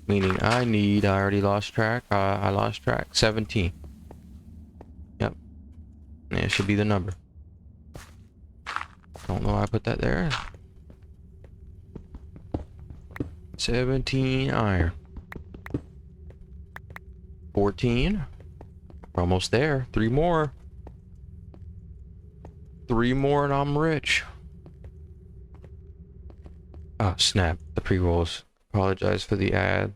Meaning I already lost track. I lost track. 17. Yep. Yeah, it should be the number. Don't know why I put that there. 17 iron. 14. We're almost there. 3 more. 3 more and I'm rich. Oh, snap. The pre-rolls. Apologize for the ad.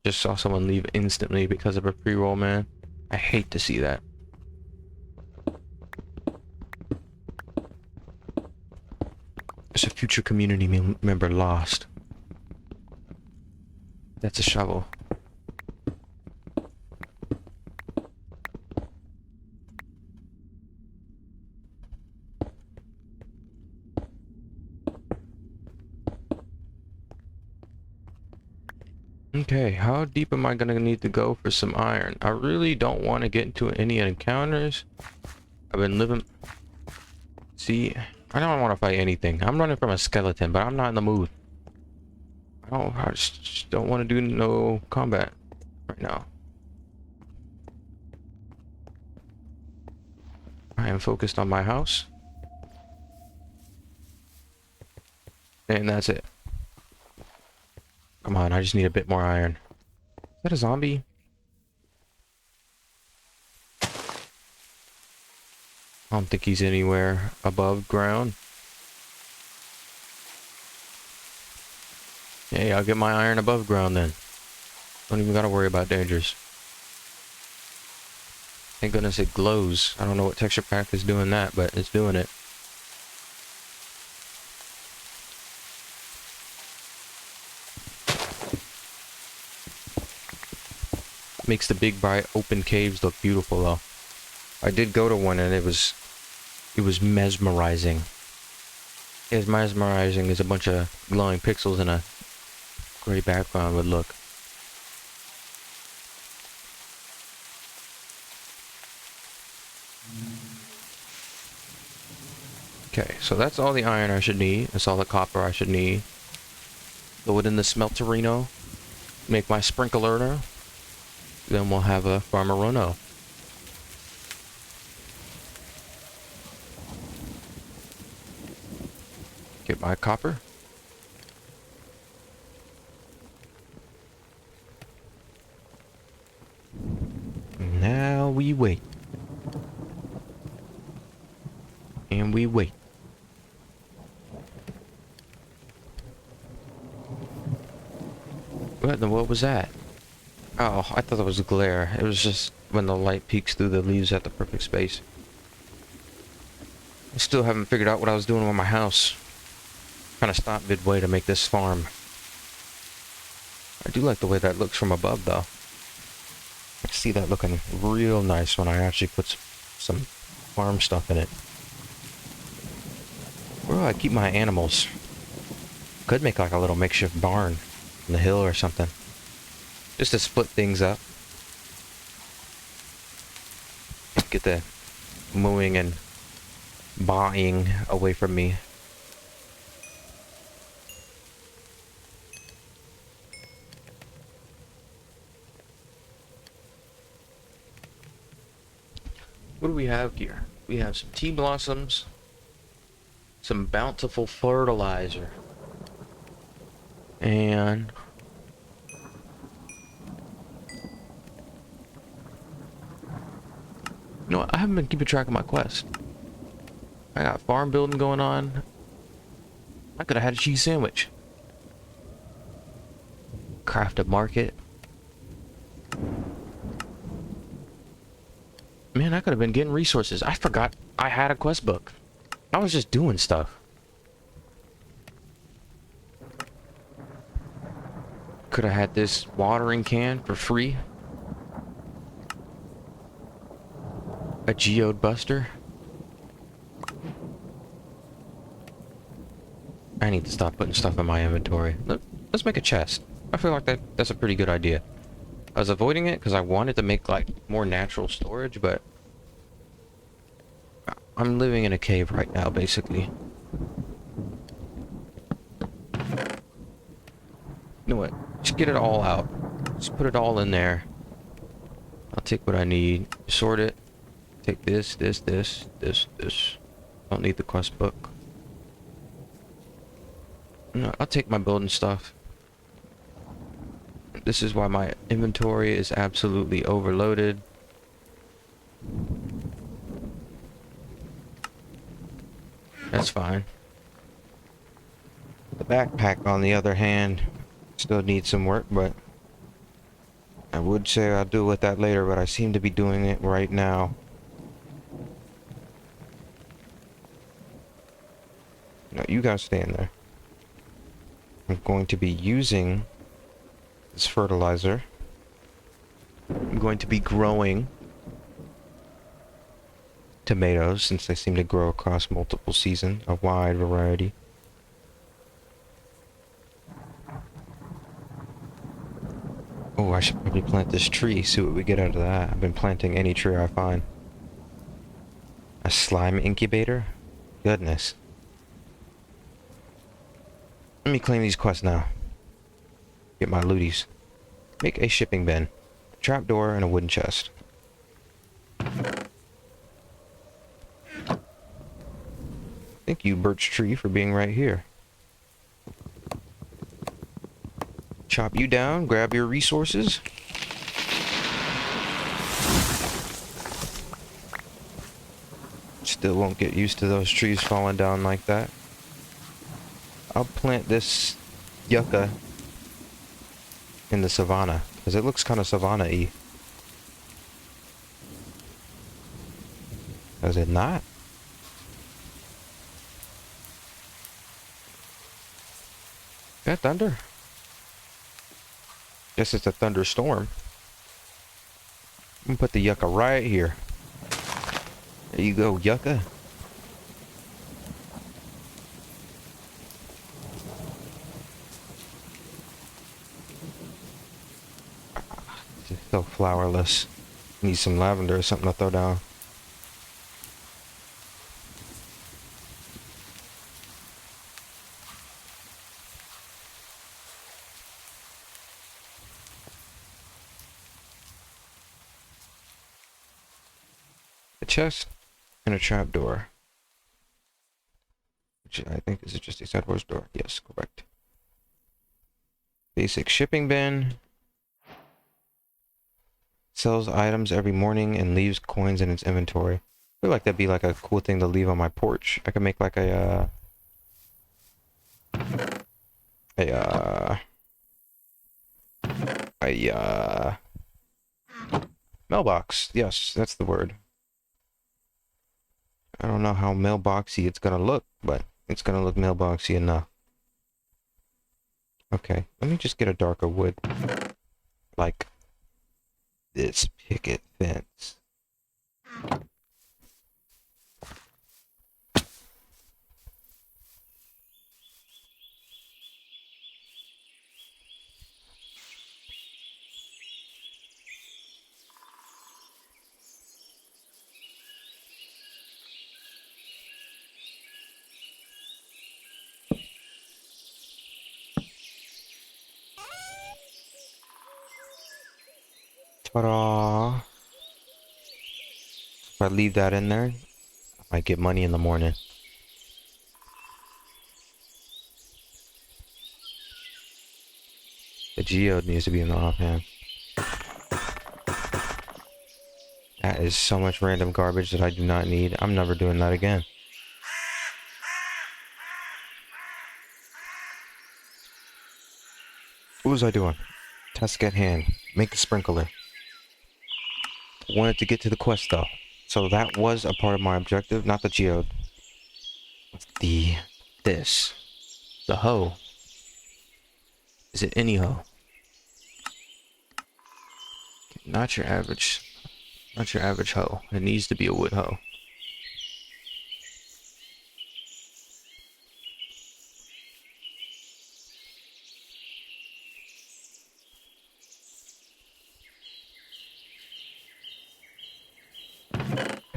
Just saw someone leave instantly because of a pre-roll, man. I hate to see that. There's a future community member lost. That's a shovel. Okay, how deep am I gonna need to go for some iron? I really don't want to get into any encounters. I've been living... See, I don't want to fight anything. I'm running from a skeleton, but I'm not in the mood. I just don't want to do no combat right now. I am focused on my house. And that's it. Come on, I just need a bit more iron. Is that a zombie? don't think he's anywhere above ground. Hey, I'll get my iron above ground then. Don't even gotta worry about dangers. Thank goodness it glows. I don't know what texture pack is doing that, but it's doing it. Makes the big bright open caves look beautiful though. I did go to one and it was mesmerizing. As mesmerizing as a bunch of glowing pixels in a gray background would look. Okay, so that's all the iron I should need. That's all the copper I should need. Throw it in the smelterino. Make my sprinkler. Then we'll have a farmerono. Get my copper. Now we wait. And we wait. What was that? Oh, I thought that was a glare. It was just when the light peeks through the leaves at the perfect space. I still haven't figured out what I was doing with my house. Kind of stopped midway to make this farm. I do like the way that looks from above though. I see that looking real nice when I actually put some farm stuff in it. Where do I keep my animals? Could make like a little makeshift barn on the hill or something. Just to split things up. Get the mowing and buying away from me. What do we have here? We have some tea blossoms, some bountiful fertilizer, and you know what? I haven't been keeping track of my quest. I got farm building going on. I could have had a cheese sandwich. Craft a market. Man, I could have been getting resources. I forgot I had a quest book. I was just doing stuff. Could have had this watering can for free. A geode buster. I need to stop putting stuff in my inventory. Let's make a chest. I feel like that's a pretty good idea. I was avoiding it because I wanted to make like more natural storage, but I'm living in a cave right now, basically. You know what? Just get it all out. Just put it all in there. I'll take what I need. Sort it. Take this. Don't need the quest book. No, I'll take my building stuff. This is why my inventory is absolutely overloaded. That's fine. The backpack, on the other hand, still needs some work, but I would say I'll deal with that later, but I seem to be doing it right now. No, you guys stay in there. I'm going to be using this fertilizer. I'm going to be growing tomatoes, since they seem to grow across multiple seasons, a wide variety. Oh, I should probably plant this tree, see what we get out of that. I've been planting any tree I find. A slime incubator? Goodness. Let me claim these quests now. Get my looties. Make a shipping bin, a trapdoor, and a wooden chest. Thank you, birch tree, for being right here. Chop you down, grab your resources. Still won't get used to those trees falling down like that. I'll plant this yucca in the savanna, because it looks kind of savanna-y. Does it not? That thunder? Guess it's a thunderstorm. I'm gonna put the yucca right here. There you go, yucca. Just so flowerless. Need some lavender or something to throw down. A chest and a trapdoor. Which I think is just a sideways door. Yes, correct. Basic shipping bin. Sells items every morning and leaves coins in its inventory. I feel like that'd be like a cool thing to leave on my porch. I could make like a mailbox. Yes, that's the word. I don't know how mailboxy it's gonna look, but it's gonna look mailboxy enough. Okay, let me just get a darker wood. Like this picket fence. Ta-da! If I leave that in there, I might get money in the morning. The geode needs to be in the offhand. That is so much random garbage that I do not need. I'm never doing that again. What was I doing? Task at hand. Make a sprinkler. Wanted to get to the quest though. So that was a part of my objective, not the geode. This. The hoe. Is it any hoe? Not your average hoe. It needs to be a wood hoe.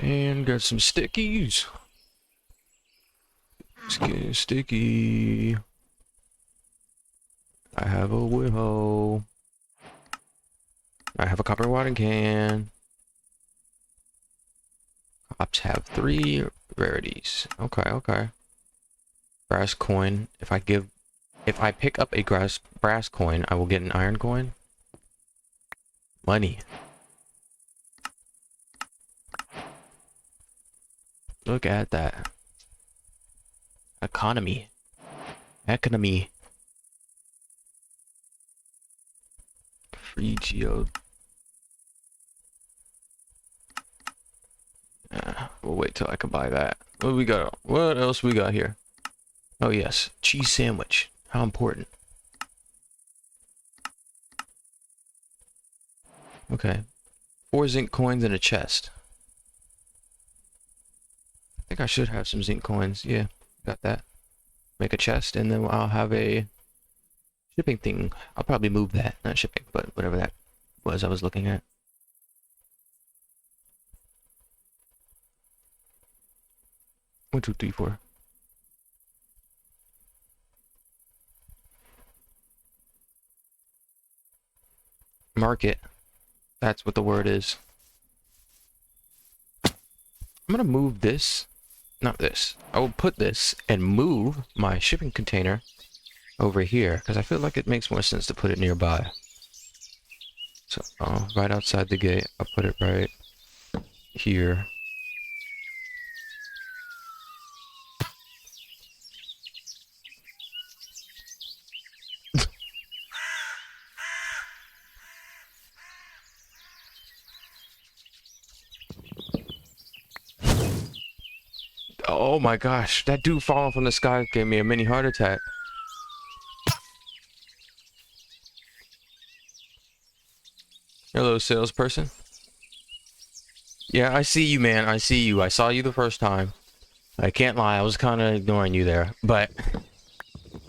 And got some stickies. Let's get sticky. I have a wood hoe. I have a copper watering can. Cops have 3 rarities. Okay, okay. Brass coin. If I pick up a brass coin, I will get an iron coin. Money. Look at that. Economy. Economy. Free geode. We'll wait till I can buy that. What we got? What else we got here? Oh yes, cheese sandwich. How important. Okay. 4 zinc coins in a chest. I think I should have some zinc coins. Yeah, got that. Make a chest, and then I'll have a shipping thing. I'll probably move that. Not shipping, but whatever that was I was looking at. One, two, three, four. Market. That's what the word is. I'm gonna move this. Not this. I will put this and move my shipping container over here, because I feel like it makes more sense to put it nearby. So, right outside the gate, I'll put it right here. Oh my gosh, that dude falling from the sky gave me a mini heart attack. Hello, salesperson. Yeah, I see you, man. I see you. I saw you the first time. I can't lie, I was kind of ignoring you there, but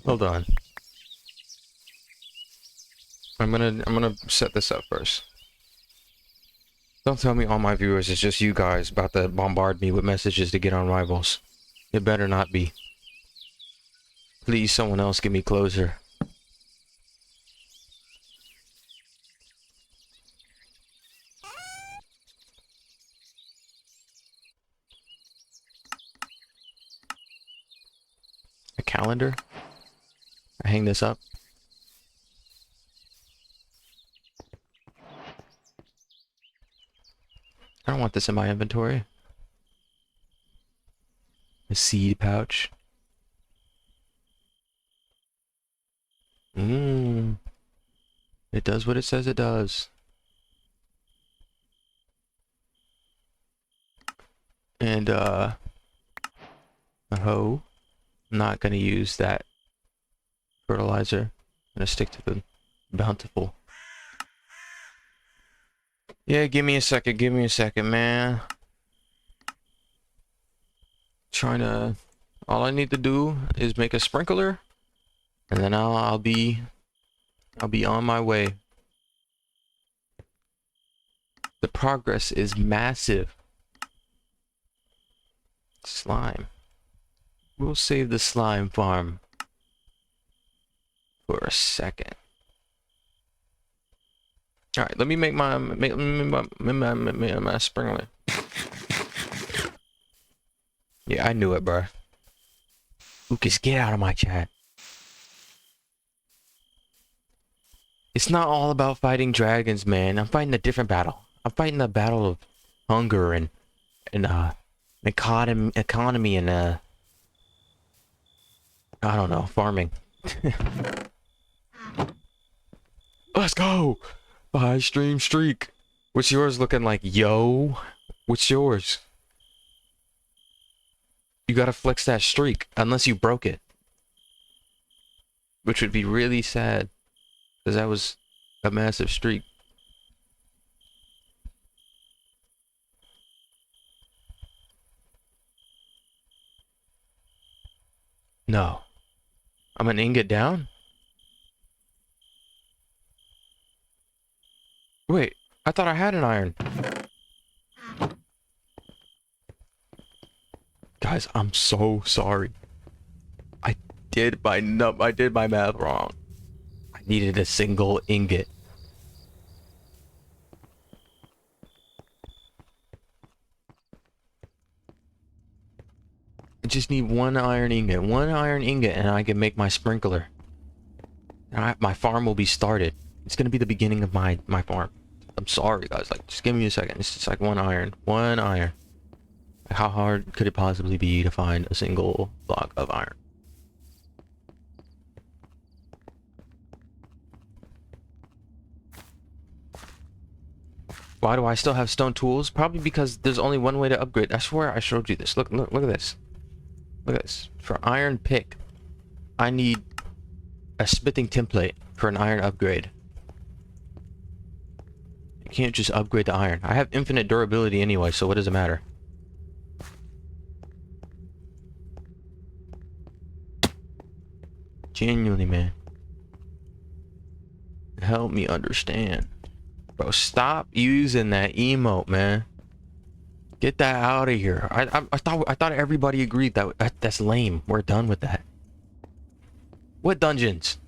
hold on. I'm gonna set this up first. Don't tell me all my viewers is just you guys about to bombard me with messages to get on Rivals. It better not be. Please, someone else get me closer. A calendar? I hang this up. I don't want this in my inventory. A seed pouch. Mmm. It does what it says it does. And, a hoe. I'm not gonna use that fertilizer. I'm gonna stick to the bountiful. Yeah, give me a second, man. Trying to... All I need to do is make a sprinkler, and then I'll be on my way. The progress is massive. Slime. We'll save the slime farm for a second. All right, let me make my sprinkler. Yeah, I knew it, bro. Lucas, get out of my chat. It's not all about fighting dragons, man. I'm fighting a different battle. I'm fighting the battle of hunger and economy and I don't know, farming. Let's go! 5-stream streak. What's yours looking like, yo? What's yours? You gotta flex that streak, unless you broke it. Which would be really sad, because that was a massive streak. No. I'm an ingot down? Wait, I thought I had an iron. Guys, I'm so sorry. I did my math wrong. I needed a single ingot. I just need one iron ingot, and I can make my sprinkler. And my farm will be started. It's gonna be the beginning of my farm. I'm sorry, guys. Like, just give me a second. It's just like one iron. How hard could it possibly be to find a single block of iron? Why do I still have stone tools? Probably because there's only one way to upgrade. I swear I showed you this. Look at this. Look at this. For iron pick, I need a smithing template for an iron upgrade. You can't just upgrade to iron. I have infinite durability anyway, so what does it matter? Genuinely, man. Help me understand. Bro, stop using that emote, man. Get that out of here. I thought everybody agreed that's lame. We're done with that. What dungeons?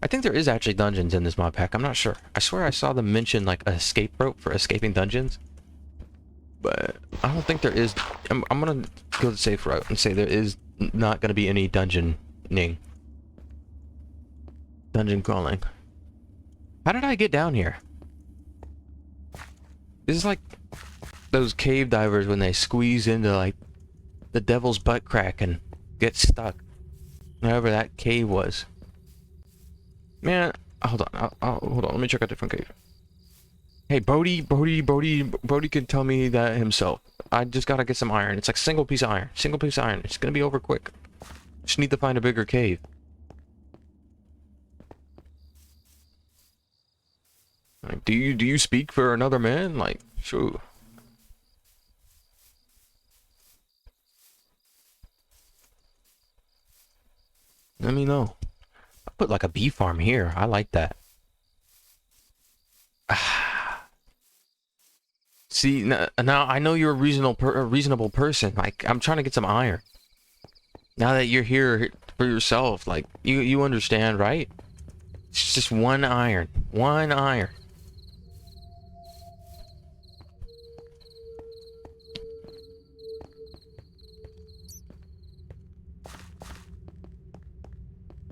I think there is actually dungeons in this mod pack. I'm not sure. I swear I saw them mention like an escape rope for escaping dungeons. But I don't think there is. I'm gonna go the safe route and say there is not gonna be any dungeon crawling. How did I get down here? This is like those cave divers when they squeeze into like the devil's butt crack and get stuck. Wherever that cave was. Man, hold on. Hold on. Let me check a different cave. Hey, Brody can tell me that himself. I just gotta get some iron. It's like single piece of iron. Single piece of iron. It's gonna be over quick. Just need to find a bigger cave. Like, do you speak for another man? Like, sure. Let me know. I put like a bee farm here. I like that. See, now I know you're a reasonable person. Like, I'm trying to get some iron. Now that you're here for yourself, like, you understand, right? It's just one iron. One iron.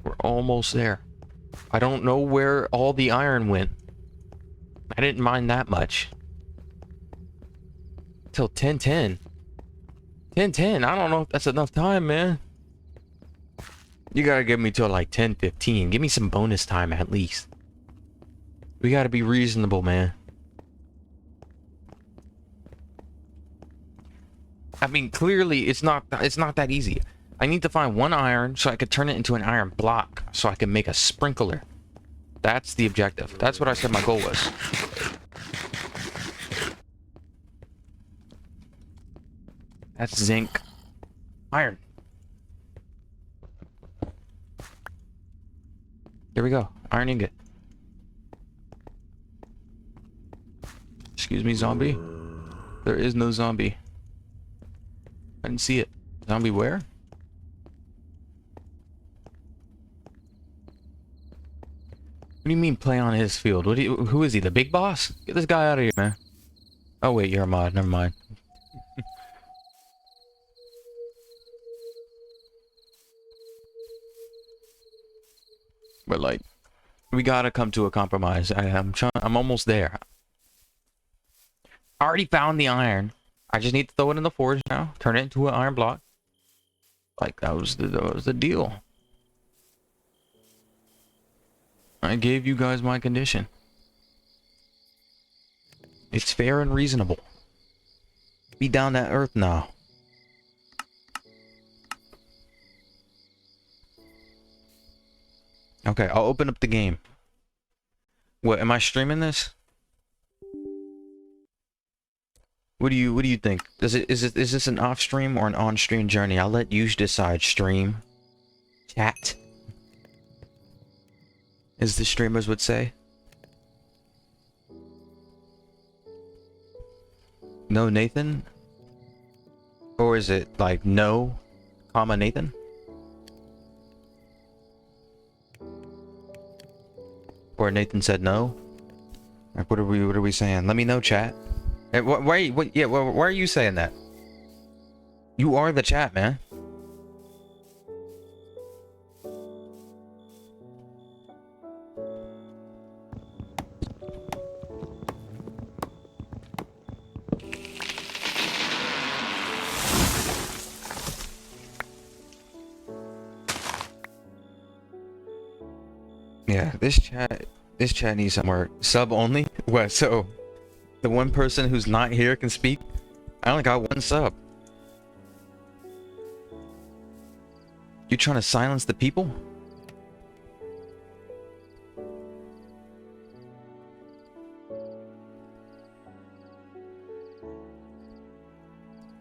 We're almost there. I don't know where all the iron went. I didn't mind that much. Till 10:10. 10:10. I don't know if that's enough time, man. You gotta give me till like 10:15. Give me some bonus time at least. We gotta be reasonable, man. I mean, clearly it's not that easy. I need to find one iron so I could turn it into an iron block so I can make a sprinkler. That's the objective. That's what I said my goal was. That's zinc. Iron. There we go. Iron ingot. Excuse me, zombie. There is no zombie. I didn't see it. Zombie where? What do you mean play on his field? Who is he? The big boss? Get this guy out of here, man. Oh wait, you're a mod. Never mind. But like, we gotta come to a compromise. I'm almost there. I already found the iron. I just need to throw it in the forge now. Turn it into an iron block. Like that was the deal. I gave you guys my condition. It's fair and reasonable. Be down to earth now. Okay, I'll open up the game. What, am I streaming this? What do you think? Is this an off stream or an on stream journey? I'll let you decide. Stream, chat, as the streamers would say. No Nathan? Or is it like no, comma Nathan? Or Nathan said no? Like what are we saying? Let me know, chat. Hey, why are you saying that? You are the chat, man. Yeah, this chat needs some work. Sub only? What, so the one person who's not here can speak? I only got one sub. You trying to silence the people?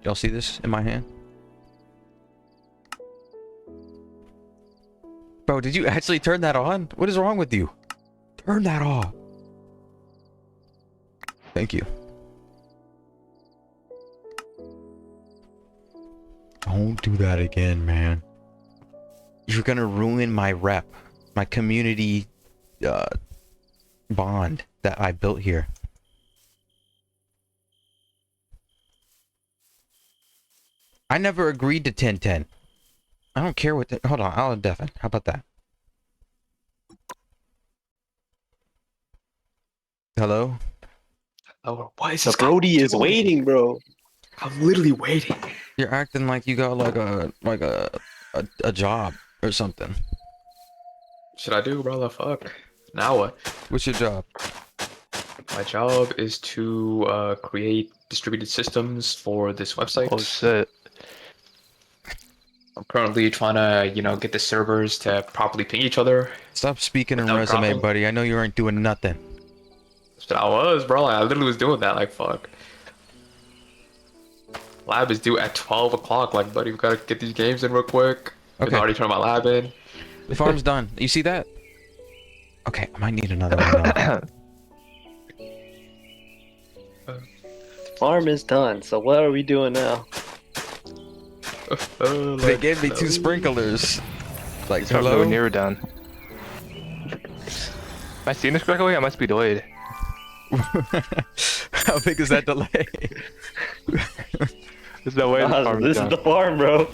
Y'all see this in my hand? Bro, did you actually turn that on? What is wrong with you? Turn that off. Thank you. Don't do that again, man. You're gonna ruin my rep, my community bond that I built here. I never agreed to 10-10. I don't care what hold on, I'll deafen. How about that? Hello? Oh, why is this Brody is waiting, bro? I'm literally waiting. You're acting like you got like a job or something. Should I do, bro? The fuck? Now what? What's your job? My job is to create distributed systems for this website. Oh shit. I'm currently trying to, get the servers to properly ping each other. Stop speaking in Without resume, dropping. buddy. I know you aren't doing nothing. That's what I was, bro. I literally was doing that. Like, fuck. Lab is due at 12 o'clock. Like, buddy, we gotta get these games in real quick. Okay. I already turned my lab in. The farm's done. You see that? Okay, I might need another one though. Farm is done. So what are we doing now? They gave me 2 sprinklers. Like, It's not hello? really near done. Am I seeing this correctly? I must be delayed. How big is that delay? There's no way the farm This is is done. the farm, bro.